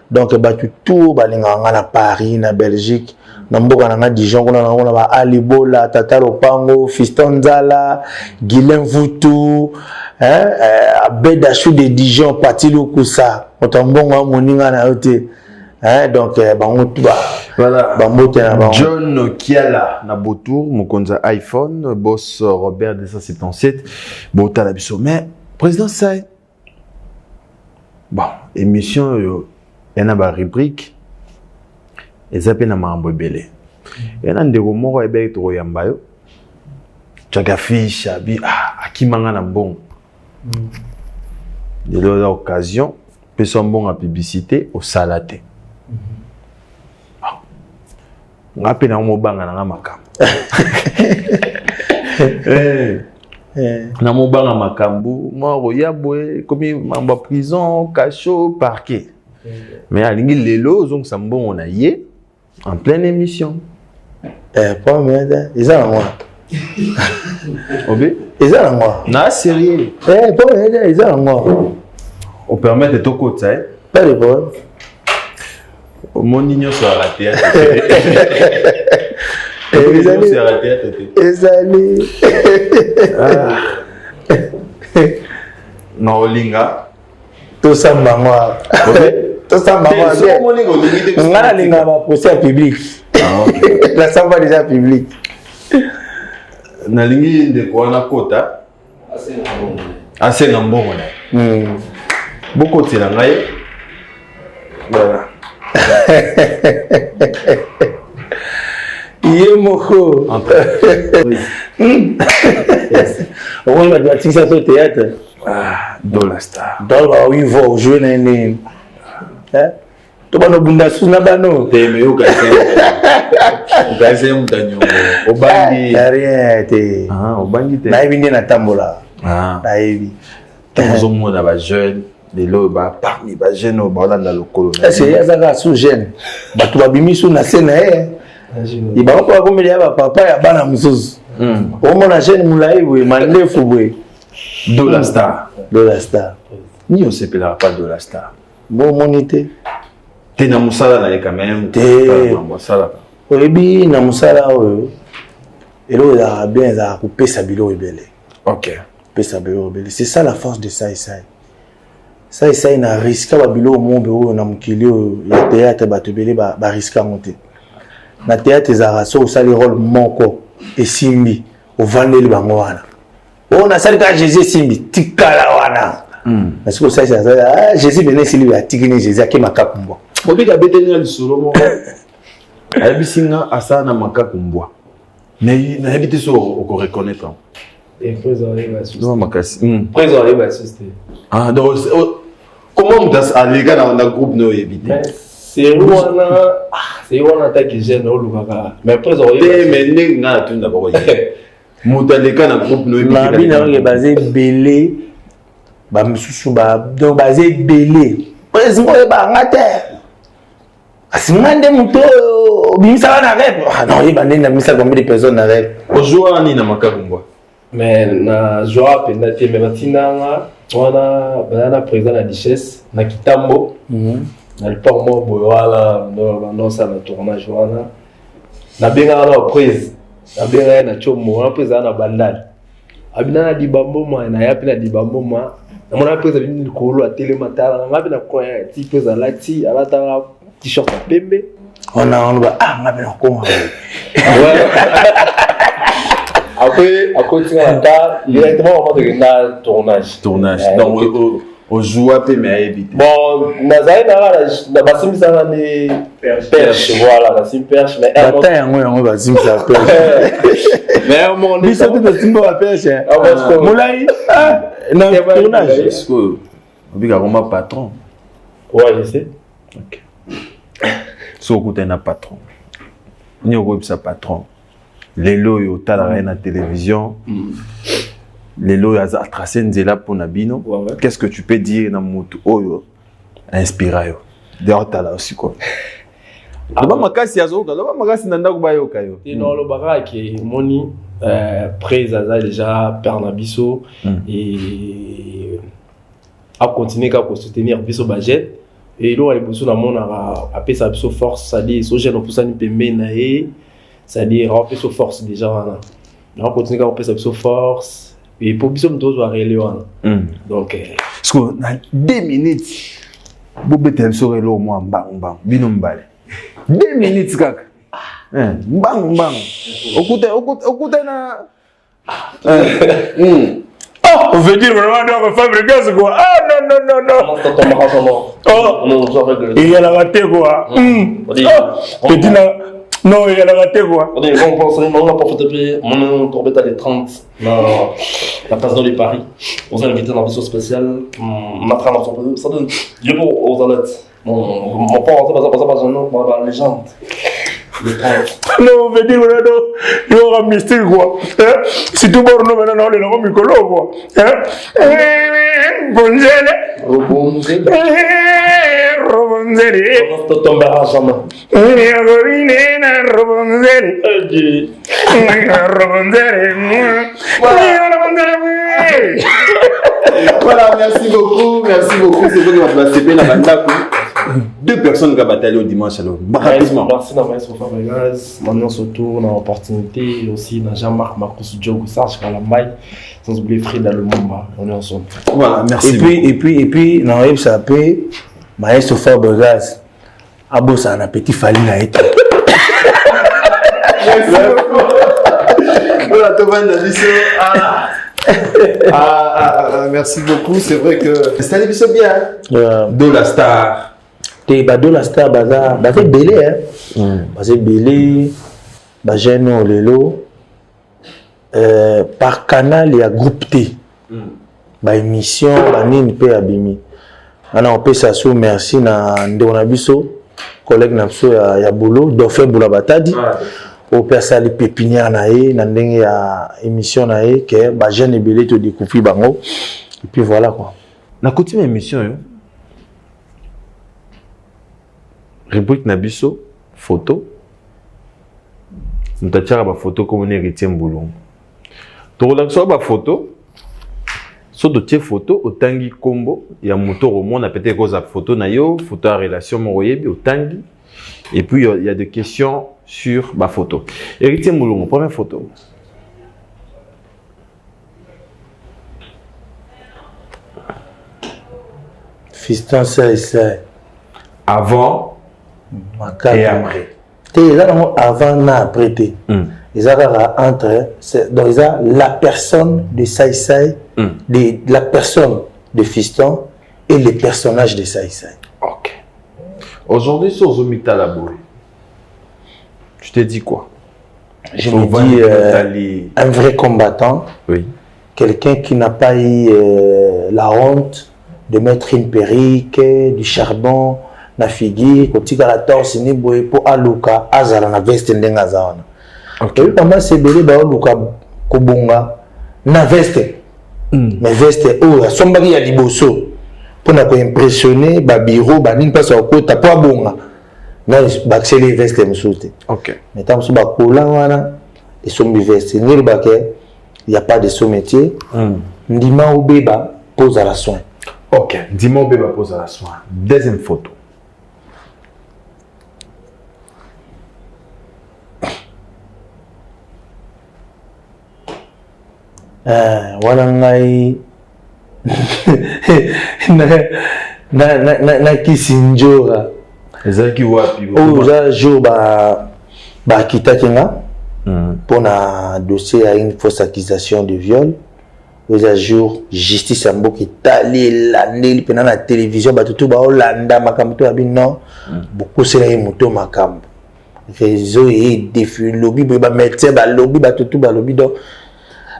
donc batu tout balinga na Paris na Belgique na mboka na Dijon kuna na ba Alibola Tata Lopango Fiston Zala Guilain Vutu Abeda Chou de Dijon Patilu Kusa otambongo moninga na yote donc bango tout ba voilà bamote na John Kiala na Botour mokonza iPhone boss Robert 277 botala biso mais président Say bon émission il y a une rubrique et ça peine à mambo belé il y a un ndeko moko ebe to yamba yo chaka fiche abi akimanga na bon de l'occasion peut son bon à publicité au salaté ngape na mo banga na makam Na mobanga makambu, moi royabwe, comme mamba prison, cachot, parquet. Mais alingi lelo donc ça bon on a yé en pleine émission. Pas mais ils ont moi. Obé, ils ont moi. Na sérieux. Pas mais ils ont moi. On permet de tout côté, hein? Pas de problème. Mon nignon sur la théâtre. Les amis, sur la théâtre. les amis. Non, Linga. Tout ça maman. Tout ça maman. On a linga va procès public. La ça va déjà public. Na lingi de quoi na kota. Assez na mbongo na. Beaucoup de la ngaye. Voilà. Yemoko. On va dire ça au théâtre. Ah, Dollar Star. Dollar oui va jouer dans les. Hein? Tu vas nous bunda sous na bano. Teme yo gaze. Gaze mutanyo. Obangi. Rien te. Ah, obangi te. Na ibindi na tambola. Ah. Na ibi. Tozo mona ba jeune. De l'eau parmi les jeunes au bord de la locale. C'est ça sous jeune. Bah tu vas bimi sous na scène il va pas comme il y a papa ya bana mususu. Au mona jeune moulai oui mandefu oui. Dollar Star. Dollar Star. Ni on s'appellera pas Dollar Star. Bon monité. T'es na musala na quand même. T'es na musala. Oyebi na musala oyo. Elo ya bien za couper sa bilo ebele. OK. Pesa bilo ebele. C'est ça la force de ça. Ça il na risque ba bilo mombe oyo na mukili oyo ya théâtre bato ebele ba risque monter. Na théâtre za so sali rôle moko esimbi ovandeli bango wana. On a sali ka Jésus simbi tikala wana. Parce que ça Jésus venait sili ya tikini Jésus akema kakumbo. Obika betenya lisolo mo. Abisinga asana makakumbwa. Mais na habité so on reconnaître. Et présent non makasi. Présent les bassistes. Ah donc comment on a les gars dans le groupe no éviter. C'est wana ta qui gêne au lukaka. Mais présent mais nga tu d'abord. Mutaleka na groupe no éviter. Na bina on est basé belé ba msusu ba donc basé belé. Présent ba ngate. Asimande muto bimisa na rep. Ah non, il va na misa combien de personnes na rep. Ojoa ni na makakumbwa. Mais na joa penda te me batinanga wana banana président la richesse na kitambo na le parmo boyala no ça na tournage wana na benga na prise na benga na chomo na prise na bandal abina na dibambo ma na yapi na dibambo ma na mona prise bini kolo a télé matala ngapi na ko ya ti prise la ti ala ta t-shirt pembe on va ngapi na ko Après, tu as directement au moment de tournage. Donc, au jour mais éviter. Bon, na basim ça ni perche, voilà, la sim perche, mais on va sim ça perche. Mais mon dit ça de sim ba perche. Moulay, na tournage. Est-ce que obiga comme patron? Ouais, je sais. OK. So côté na patron. Ni au sa patron. Les lois au talent na télévision. Les lois à tracer nzela pour nabino. Qu'est-ce que tu peux dire dans moto oyo inspiré yo? D'ailleurs talent aussi quoi. Aba makasi azoka, aba makasi nanda ko bayoka yo. Non lo baraki moni présaza déjà Pernabiso et a continuer à soutenir biso budget et lo ali boso na mona a pesa biso force ça dit so jeune pour ça ni pembe na e. C'est-à-dire, on peut se force déjà. On continue à faire sa force. Et pour que nous doit réaliser. Donc, parce que dans 2 minutes, vous pouvez être sur le moins bang bang. Bino mbale. 2 minutes kaka. Bang bang. Okute na. Oh, on veut dire vraiment qu'on va faire gaz quoi. Ah non. Oh, il y a la raté quoi. Petit na. Non, il y a la raté quoi. On a profité mon tombé à les 30 la place dans les Paris. On s'est invité dans une mission spéciale. On a travaillé ça donne Dieu aux alertes. Mon père, on va pas la légende. Non, on veut dire, il y aura mystique, quoi. Si tout le monde maintenant, les gens micolo, quoi. Bonzele. Robonzele. Robonzele. Tu tomberas jamais. Voilà, merci beaucoup. Merci beaucoup. C'est vrai que votre CP la banda. 2 personnes qui ont bataillé au dimanche. Alors, rapidement. Merci à Maestro Fabregas. Maintenant, surtout, on a l'opportunité aussi dans Jean-Marc Marcos Diogo Sarge Kalamaï. Sans oublier Frida Le Mamba. On est ensemble. Voilà, merci. Et puis, dans le SAP, Maestro Fabregas. Abo, ça a un petit fallu à être. Voilà, Thomas Nabiso. Merci beaucoup. C'est vrai que c'est un épisode bien. De la star. De la star, c'est belé. C'est belé. J'ai lelo. Par canal, il y a groupe T. Émission, il peut abîmer. On peut s'assurer, merci à Ndeonabiso. Collègue Napso ya boulot Dauphin Boulabatadi au persali pépinière naé na ndenge ya émission naé que ba jeune ebelé to découvrir bango et puis voilà quoi na coutume émission yo rubrique Nabiso photo mutachara ba photo comme on héritier Mbulungu to la so ba photo so de tes photos au tangi combo il y a moto au monde peut-être cause photo na yo photo à relation moyebi au tangi et puis il y a des questions sur ma photo. Héritier Mbulungu, première photo. Fiston ça. Avant et après. Avant et après. Ils entre donc la personne de Saïsaï, la personne de Fiston et le personnage de Saïsaï. Ok. Aujourd'hui, sur Zomita Labouré, tu t'es dit quoi? Je me dis un vrai combattant, quelqu'un qui n'a pas eu la honte de mettre une perruque, du charbon, na figure, quand tu as la torse, ni boye pour aluka, azala na veste ndengazana. Et puis pendant ces bébés, bah aluka kobonga na veste, mais veste oh, la sombari ya liboso pour na ko impressionner ba bureau, ba nini passe au côté pour bonga. Non, bah c'est les vestes msoute. Ok. Mais tant que ba kola wana, et sombi veste, ni ba ke il y a pas de sous-métier. Ndima obeba pose à la soin. Ok, dis-moi où bébé pose à la soin. Deuxième photo. Voilà ngai na kisinjora. Ezaki wapi? Oh, za jour ba kitakenga pour na dossier à une fausse accusation de viol. Un jour, justice a beaucoup étalé l'année, pendant la télévision, tout ba Hollanda, makamto abino, beaucoup c'est la moto makam. Réseau et défi lobby, ba médecin, ba lobby, ba tout ba lobby donc.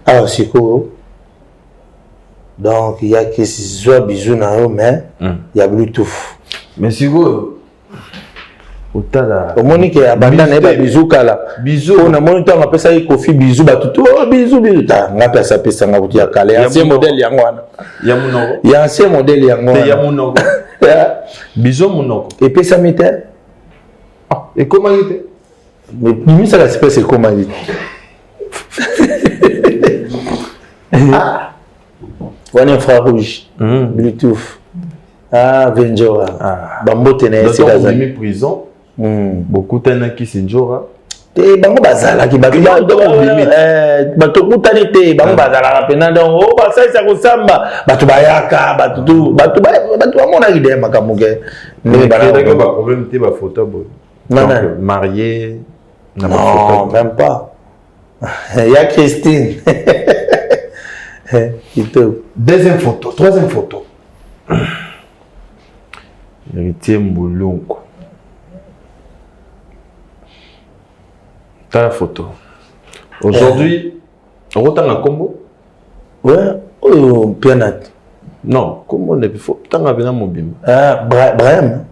Alors c'est quoi? Donc il y a que ces joie bisous na yo mais il y a Bluetooth. Mais c'est quoi? Au monique ya banda na ba bisou kala bisou on a moniteur on appelle ça kofi bisou batutu oh bisou bisou ta ngapa ça pesa nga buti ya kala ancien modèle yango wana ya munoko ya ancien modèle yango wana ya munoko bisou munoko et puis ça m'était ah et comment il était mais lui ça l'aspect c'est comment il ah on infrarouge Bluetooth ah Venjora bambote na c'est dans la prison. Beaucoup de qui s'enjora. Te bango bazala ki bato bato kutani te bango bazala pena donc oh ba ça ko samba bato bayaka bato amona ide makamuke mais ba problème te ba photo boy non marié non même pas il y a Christine deuxième photo troisième photo Héritier Mbulungu. T'as la photo. Aujourd'hui, on retient un combo. Ouais, oh, pianat. Non, comment on est plus fort? T'as un bien mobile. Ah, Brahim.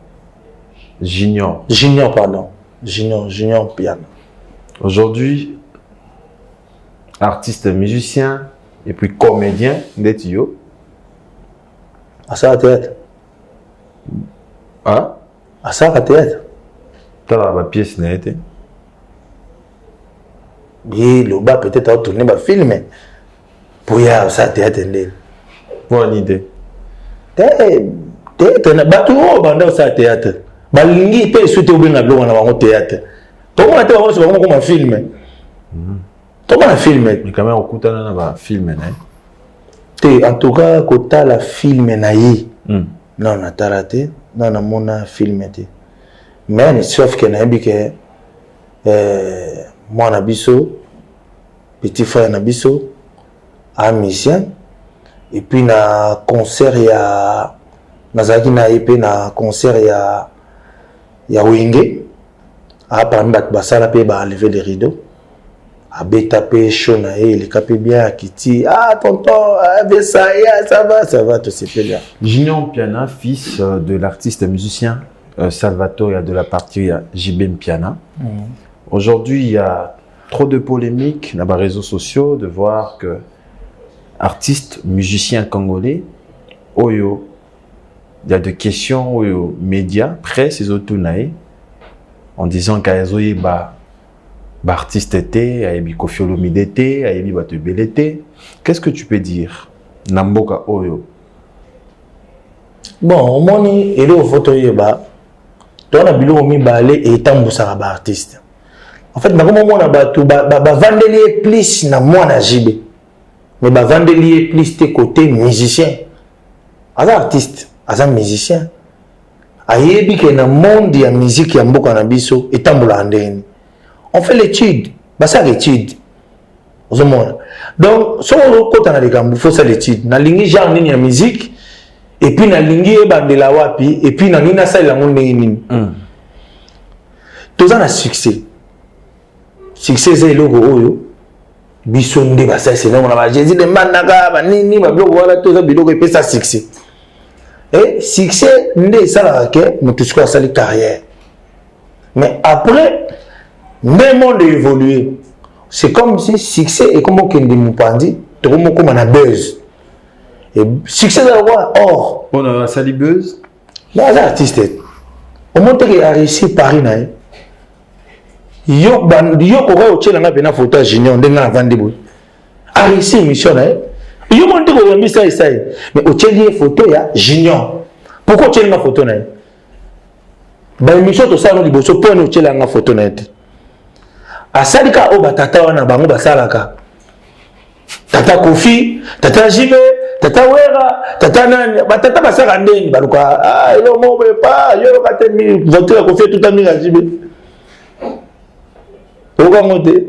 Junior. Junior, pardon. Junior piano. Aujourd'hui, artiste musicien et puis comédien d'Etio. À ça, théâtre. Hein? À ça, théâtre. Tu as la pièce n'a été. Oui, le bas peut-être à tourner ma film. Pour y avoir ça, théâtre. Pour une idée. Théâtre, bateau, bandau ça, théâtre. Balingi, peut souhaiter au bien la blonde dans le théâtre. Tout le monde a été comme un film. Tout le monde a filmé. Mais quand même, on coûte un film. En tout cas, quand tu as la film, non, on a raté. Non, on a filmé. Mais sauf que moi, Nabiso, petit frère Nabiso, un musicien. Et puis, na concert, il y a. Nazaki na épée, na concert, il y a Wingé. À parmi basala pe ba lever les rideaux. À taper chaud na il est capé bien Kitty. Ah tonton, ça va tout c'est bien. Junior Piana, fils de l'artiste musicien Salvatore de la partie JB Piana. Aujourd'hui, il y a trop de polémiques dans les réseaux sociaux de voir que artistes musiciens congolais, Oyo, il y a des questions aux médias, presse et autres en disant qu'Azoye ba artiste était, Ayebi Kofi Olomide était, Ayebi Batebele était. Qu'est-ce que tu peux dire Namboka Oyo? Bon, moni et le photo yeba. Toi na bilo mi balé et tambousa ba artiste. En fait, na comment mona ba tout ba vandelier plus na moi na JB. Mais ba vandelier plus tes côté musicien. Asa artiste, asa musicien. Ayebi que dans le monde de la musique, il y a biso et tamboula andeni. On fait l'étude, bah ça l'étude. Donc, si on côté na il faut ça l'étude. Na lingi genre ni la musique et puis na lingi bandela wapi et puis na nina ça la monde ni. Tout ça na succès. Succès c'est logo oyo. Biso ndé bah ça c'est non on a Jésus de manaka ba ni ba blogo wala tout ça biloko et puis ça succès. Et succès, c'est ça que tout ce qu'on a carrière. Mais après, même monde évolué. C'est comme si succès est comme on dit, tout le monde comme on a buzz. Et succès d'avoir or. On a sali buzz. Là, les artistes, au moment où il a réussi Paris, il y a une photo junior, il a réussi une mission. Il y a monté au Rwanda, mais au Tchèque, photo ya junior. Pourquoi tu as une photo? Bah, émission tout ça, on dit bon, pour nous tu as une photo net. À Salika, oh bah tata wana bango basalaka. Tata Kofi, tata Jibe, tata Wera, tata nani, bah tata basala ndeni baluka. Ah, il est mort pas, il est raté mi voter Kofi tout à mi Jibe. Pourquoi monter?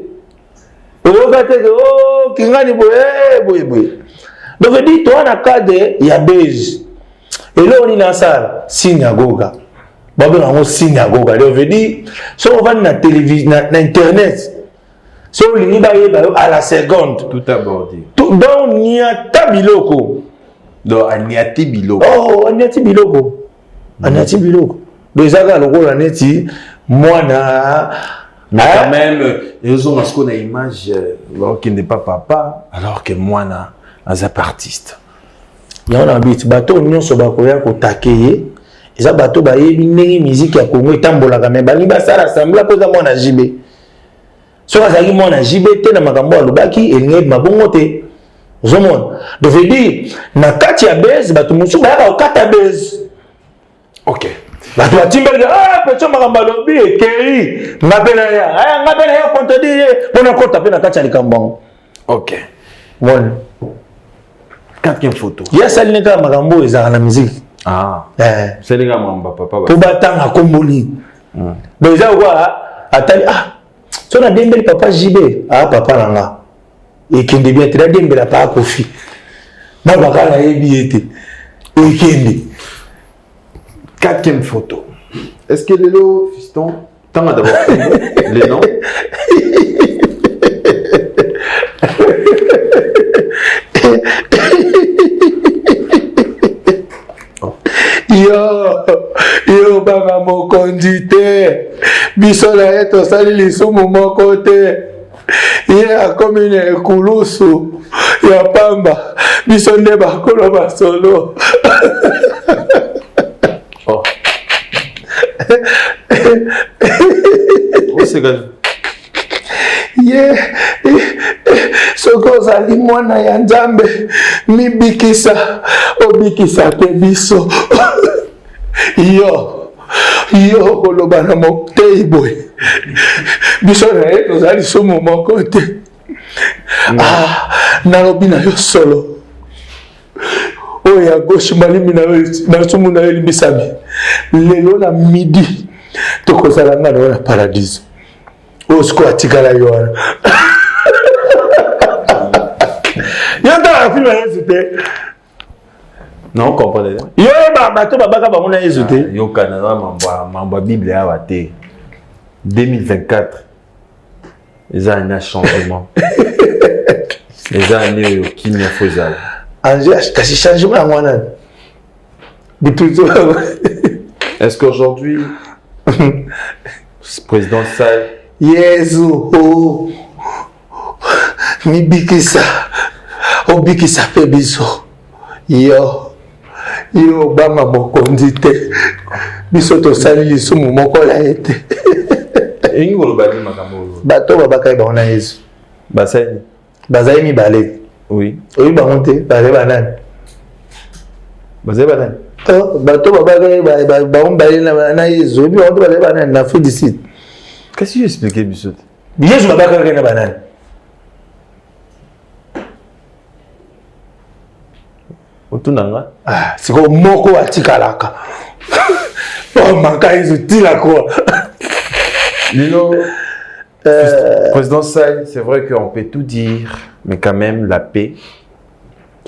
Oh, kingani boye. Donc, je dis, toi, dans le cas de Yabez, et là, on est dans ça, synagogue. Babel, on est synagogue. Donc, je dis, si on va dans la télévision, dans Internet, si on est à la seconde, tout abordé. Donc, il y a Tabiloko. Donc, il y a Tabiloko. Oh, il y a Tabiloko. Il y a Tabiloko. Donc, ça, le rôle, on est moi, mais quand même, ils ont une image qui n'est pas papa, alors que moi, as un artiste. Il y a un bateau, nous sommes en takeye. Et ça, bateau, il y a une musique à Congo, et tambola quand même. Il y a un assemblée, il y a un JB. Si on a un JB, il y a un baki, et il y a un bongote. Vous voyez, donc je dis, na kati ya base, bateau, monsieur, il y a un kata base. Ok. Bateau, il y a un petit marambalobi, et Kerry, ngabena ya, contredire, on a encore tapé na kati ya likambang. Ok. Voilà. Quatrième photo. Il y a celle qui a marambo et la musique. Ah. C'est les gars, papa. Pour battre à Komboni. Donc, ils ont attendez, ah, si on a des papa JB, ah, papa là. Et qui est bien très bien, mais pas Kofi. Ma baka la été. Et qui quatrième photo. Est-ce que les lots, fiston, t'en as d'abord les noms? yo banga mokonzi te biso na ye tosali lisumu moko te ye akomi na ekulusu ya pamba biso nde bakolo basolo ye soki ozali mwana ya nzambe mibikisa obikisa pe biso yo koloba na motei boye biso na ye tozali sumu moko te nalobi na yo solo oyo ya gauche malimi na sumu na yo elimbisami lelo na midi tokozala nga na yo na paradiso oyo sikoyo atikala yo wana yo ntala filme ya yesu te non comprendre yo bato babaka bango na yesu te yokana na mambo ya bible awa te 2024 eza année ya changement eza année oyo kimia fo ezala kasi changement yango wana bitutu est-ce qu'aujourd'hui président Sall yesu mibikisa obikisa pe biso yo banga mokonzi te biso tosali lisumu moko la ye te elingi koloba nini makambo oyo bato babakaki bango na yesu bazali mibale oui oyi bango te bazali banani bato babakaki bango mibale na yesu oyebi bango te bazali banani na afrique du sud qu'est-ce que tu expliqué biso te yesu babakaki na banani otunanga sikoyo moko atikalaka maka yesu tilako lelo président Sall, c'est vrai qu'on peut tout dire mais quand même la paix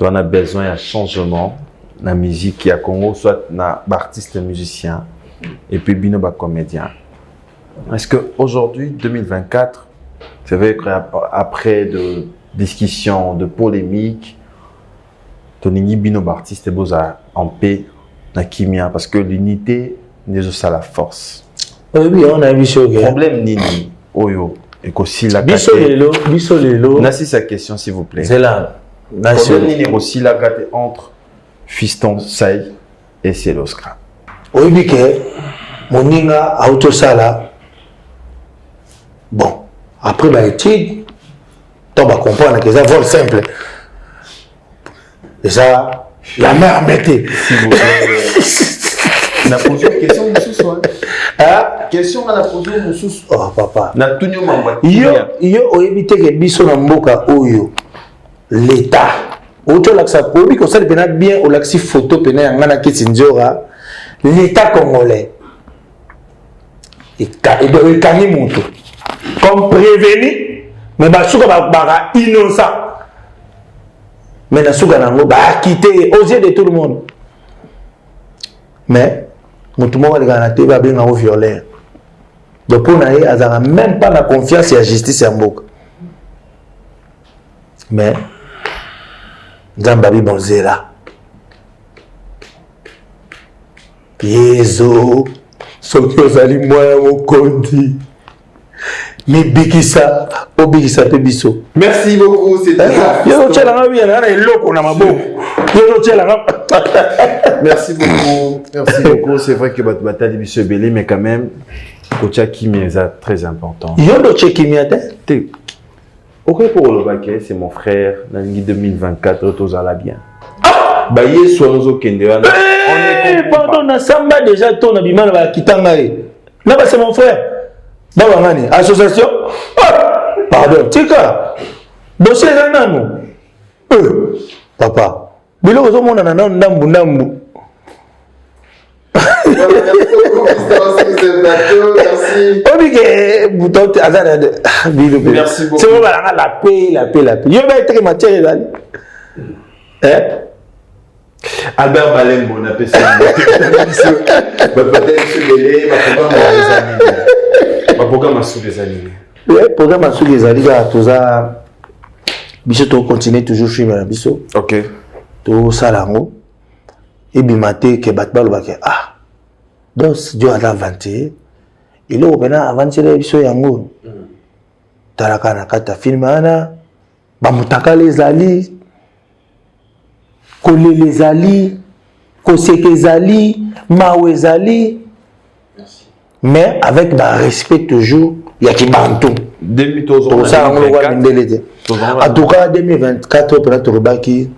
on a besoin d'un changement dans la musique à Congo soit na artiste musicien et puis bino ba comédien. Est-ce que aujourd'hui 2024 c'est vrai qu'après de discussions de polémiques Tonini bino ba artiste boza en paix na kimia parce que l'unité n'est juste la force. Oui, on a vu ça. Problème nini oyo et aussi la biso lelo nasi sa question s'il vous plaît. C'est là. Problème nini aussi la gâte entre Fiston Sall et Seloskra. Oui, que moninga auto sala. Bon, après ma étude, on va comprendre que ça vol simple. Et ça, la mère mettait. S'il vous plaît. Na posé une question monsieur soir. Question à la posé monsieur. Oh papa. Na tunyo mamba. Yo oyebite ke biso na mboka oyo l'état. Auto laksa obi ko ça pena bien o laksi photo pena ya ngana kitsinjora l'état congolais. Et de kangi mutu. Comme prévenu mais basuka ba innocent. Mais nasuka nango ba quitter aux yeux de tout le monde. Mais mutu moko na te ba benga o violer. Donc pour naé azara même pas la confiance et la justice en mboka. Mais Nzambabi bonzela. Yezo soki ozali mwana mokonzi mibikisa obikisa pe biso. Merci beaucoup, c'était Merci beaucoup. Merci beaucoup. C'est vrai que votre bataille est belé, mais quand même, Kocha Kimi est très important. Yodo Chekimi ate. Ok pour le baquet, c'est mon frère. Dans l'année 2024, tous à la bien. Bah yes, on est pardon, na samba déjà ton abimana ba kitanga e. Là c'est mon frère. Baba ngani association. Pardon, tika. Dossier za nanu. Papa. Bilo zo mona na ndambu ndambu. Merci beaucoup. C'est bon, la paix. Yo ba être matière là. Albert Balembo, on appelle ça. Peut-être se mêler, ma programme sous les animés. Oui, programme sous les animés, tout ça. Biso continue toujours filmer biso. OK. To salango. Et bimate ke batbalo ba ke donc Dieu a inventé il est maintenant avancer biso yango talaka na kata film ana ba mutaka les ali kole les ali koseke zali mawe zali mais avec le respect toujours il y a qui bantou 2024 en tout cas 2024 pour être rebaki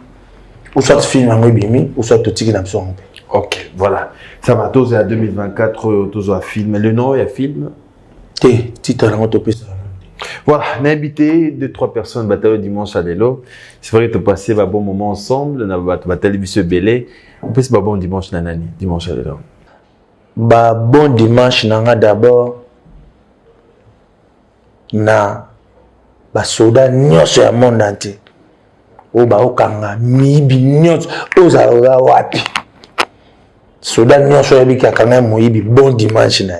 ou soit film en bimi ou soit totiki na biso. Ok, voilà. Ça va tous à 2024 tous à film. Le nom il y a film. Titre en autopsie. Voilà, on a invité 2-3 personnes bataille dimanche à l'élo. C'est vrai que tu passé un bon moment ensemble, on a bataille monsieur Belé. On peut se bon dimanche nanani, dimanche à l'élo. Ba bon dimanche nanga d'abord na ba soda nyonso ya monde entier. O ba okanga mibi nyonso oza wapi. Soda nyonso ya bika kanga moyibi bon dimanche na.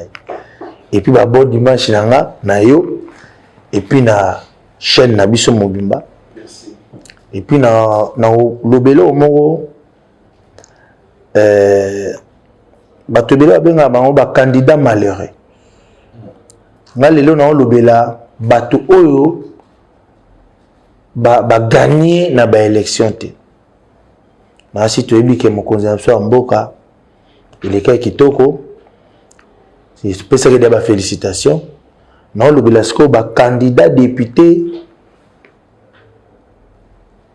Et puis ba bon dimanche nanga na yo. Et puis na chaîne na biso mobimba. Merci. Et puis na lobelo moko bato bela benga bango ba candidat malheureux. Nga lelo na lobela bato oyo ba gagner na ba élection te. Na si to ebi ke mokonzi na biso mboka il est kitoko. C'est pour ça que des félicitations. Non, le Belasco, candidat député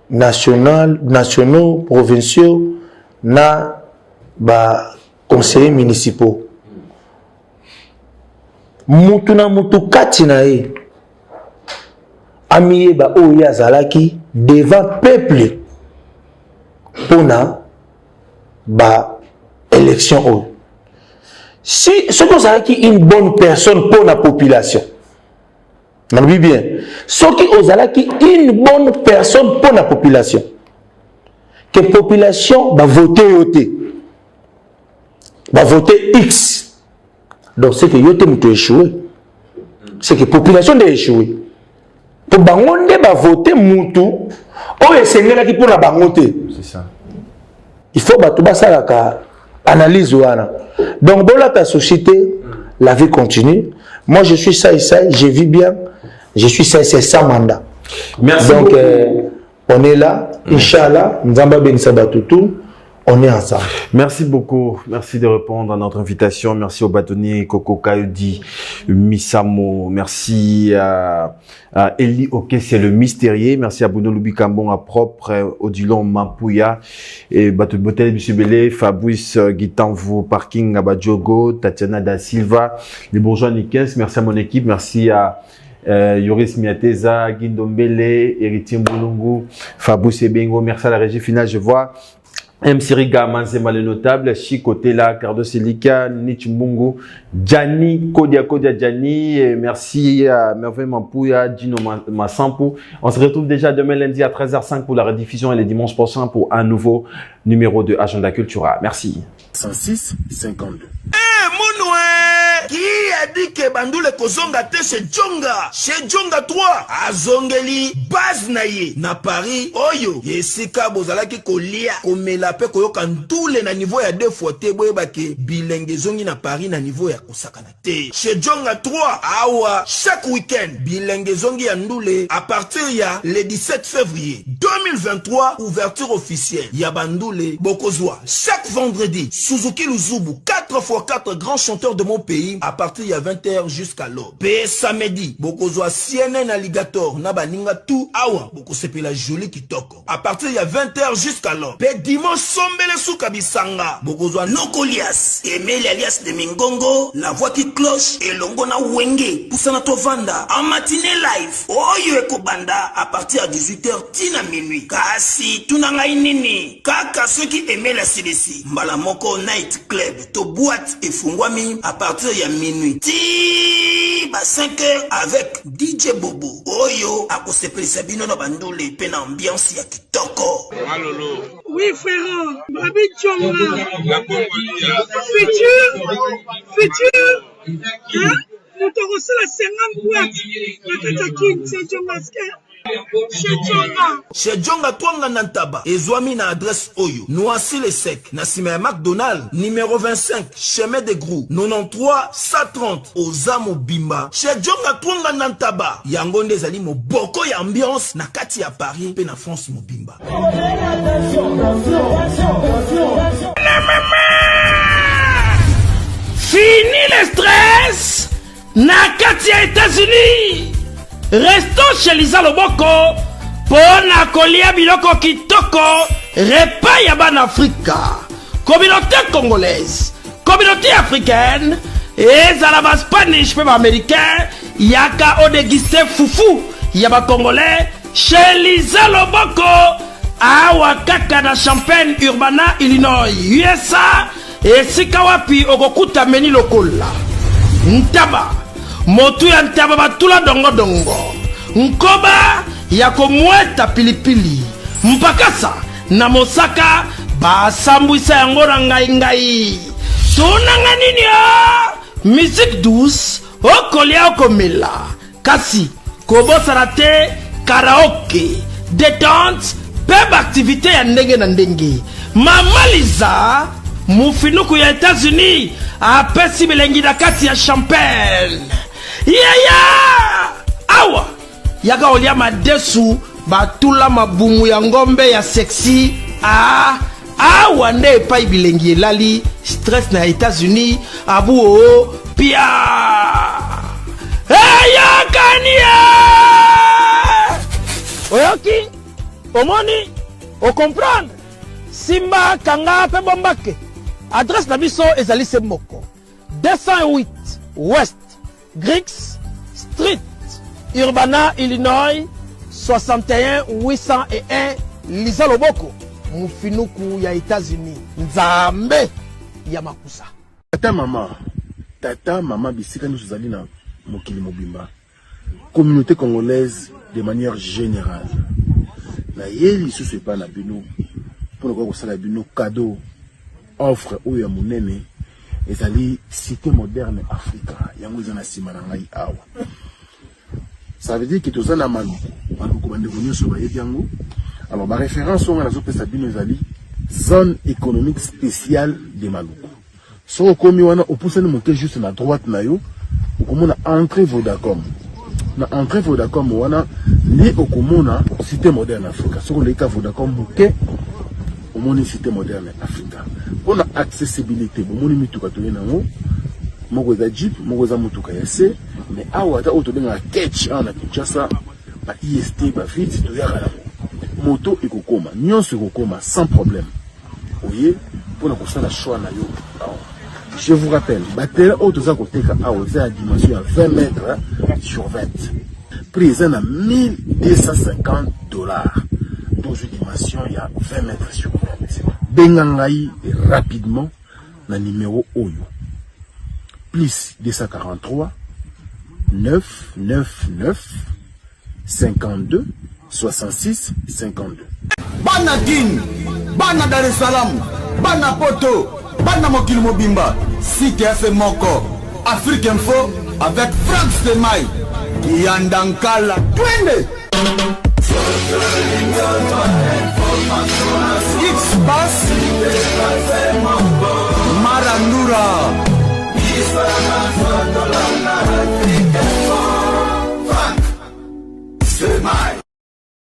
nationaux, provinciaux, na conseillers municipaux. Mutuna mutu katina e amiye ba oya zalaki devant peuple pona ba élection o. Si ce que ça qui une bonne personne pour la population, on dit bien, ce qui osala qui une bonne personne pour la population, que la population va voter yoté, va voter X. Donc c'est que yoté m'a échoué, c'est que la population doit échouer. Pour bangonde va voter moutou, oh et c'est là qui pour la bangote. C'est ça. Il faut battre ça la analyse ouana. Donc dans la société, la vie continue. Moi je suis ça et ça, je vis bien. Je suis ça et c'est sans mandat. Merci. Donc on est là, Inch'Allah, Nzamba Ben Sabatutu, on est ensemble. Merci beaucoup. Merci de répondre à notre invitation. Merci au bâtonnier Coco Kayodi Misamo. Merci à Eli Ok, c'est le mystérieux. Merci à Bruno Lubikambon, à propre, Odilon Mampouya, et Bateau de Botel, M. Belé, Fabrice Guitanvo, Parking Abadjogo, Tatiana Da Silva, les bourgeois Nikens. Merci à mon équipe. Merci à Yoris Miateza, Guindombele, Héritier Moulungu, Fabrice Ebengo. Merci à la régie finale. Je vois M. Siriga, Manzema le notable, Chikotela, Cardo Selika, Nichimbungu, Gianni, Kodia Gianni, et merci à Merveille Mampouya, Gino Massampu. On se retrouve déjà demain lundi à 13h05 pour la rediffusion et les dimanches prochains pour un nouveau numéro de Agenda Cultura. Merci. 106 52. Qui a dit que Bandoule Kozonga te chez Djonga 3 azongeli base naye na Paris oyo yesika bozalaki kolia komela pe koyoka ndule na niveau ya 2 fois te boyeba ke bilenge zongi na Paris na niveau ya kosakana te chez Djonga 3 awa chaque week-end bilenge zongi ya ndule à partir ya le 17 février 2023 ouverture officielle ya Bandoule Bokozwa chaque vendredi Suzuki Luzubu 4x4 grands chanteurs de mon pays à partir de 20h jusqu'à l'aube. Pe samedi, bokozwa CNN Alligator na baninga tout awa bokosepe la jolie kitoko. À partir de 20h jusqu'à l'aube. Pe dimanche sombele souka bisanga. Bokozwa Nokolias, Emile alias de Mingongo, la voix qui cloche et longo na wenge. Poussana tovanda en matinée live. Oyo ekobanda à partir de 18h tina minuit. Kasi tunanga inini. Kaka ceux qui aimaient la CDC. Mbalamoko Night Club to boîte et fungwami à partir de minuit. Ti ba 5h avec DJ Bobo. Oyo akosepeli sabino na bandole pe na ambiance ya kitoko. Malolo. Oui frère, Babi Djonga. Futur. Hein? Nous t'aurons la 50 boîtes. La Katakine, c'est Djonga. Chez Djonga Twanga Nantaba, Ezwami na adresse Oyo, Noisy le Sec, Nassime McDonald, numéro 25, chemin de Grou, 93 130, Ozamo Bimba. Chez Djonga Twanga Nantaba, Yangonde Zali mo boko ya ambiance, na kati ya Paris, pe na France mo Bimba. Fini le stress, na kati ya États-Unis. Restons chez Lisa Loboko pona kolia biloko kitoko repas ya ban Afrika. Communauté congolaise, communauté africaine, ezala ba Spanish pe ba américain, yaka odegiste fufu ya ba congolais chez Lisa Loboko awa kaka na Champaign Urbana, Illinois, USA. Esika wapi okokuta meni lokola ntaba motu ya ntaba batula dongo dongo nkoba ya komweta pilipili mpakasa na mosaka basambwisa yango na ngai tunanga nini ya musique douce okolia okomela kasi kobosana te karaoke détente peba activité ya ndenge na ndenge mamaliza mufinuku ya États-Unis apesi bilengi na kati ya Champagne. Awa yaka olia madesu batula mabumu ya ngombe ya sexy. Awa nde epai bilengi elali stress na États-Unis abu o pia. Kania oyoki omoni o comprendre Simba kanga pe bombake. Adresse na biso ezali se moko 208 West Griggs Street, Urbana, Illinois 61 801 Lisa Loboko, mufinuku ya États-Unis. Nzambe ya makusa. Tata mama bisika nous zali na mokili mobimba. Communauté congolaise de manière générale. Na yeli sous pas na bino pour le sala bino cadeau offre ou ya monene ezali cité moderne Africa yango zana sima na ngai awa. Ça veut dire que tous na maluku bande venu sur ba yango. Alors ma référence on a zo pesa bino ezali zone économique spéciale de Maluku. So komi wana opusani monter juste na droite na yo okomona entrée Vodacom. Na entrée Vodacom wana ni okomona cité moderne Africa. So le ka Vodacom buke au monde cité moderne Africa. Pour l'accessibilité, au monde mituka to yenango, moko za jeep, moko za mutuka ya se, mais awa ta auto denga catch ana Kinshasa, ba IST ba vite to ya kana. Moto ekokoma, nyonso ekokoma sans problème. Oye, pour la kosala choix na yo. Je vous rappelle, batela auto za koteka awa za dimension à 20 mètres sur 20. Prix à $1250. Dans une dimension, il y a 20 mètres sur 20. Bengangaï rapidement na numéro Oyo. Plus 243 999 52 66 52. Bana Guine, Bana Dar es Salaam, Bana Poto, Bana Mokil Mobimba, Site FM Moko, Afrique Info avec Franck Stemay, Yandankala, Twende. X-Bass Marandura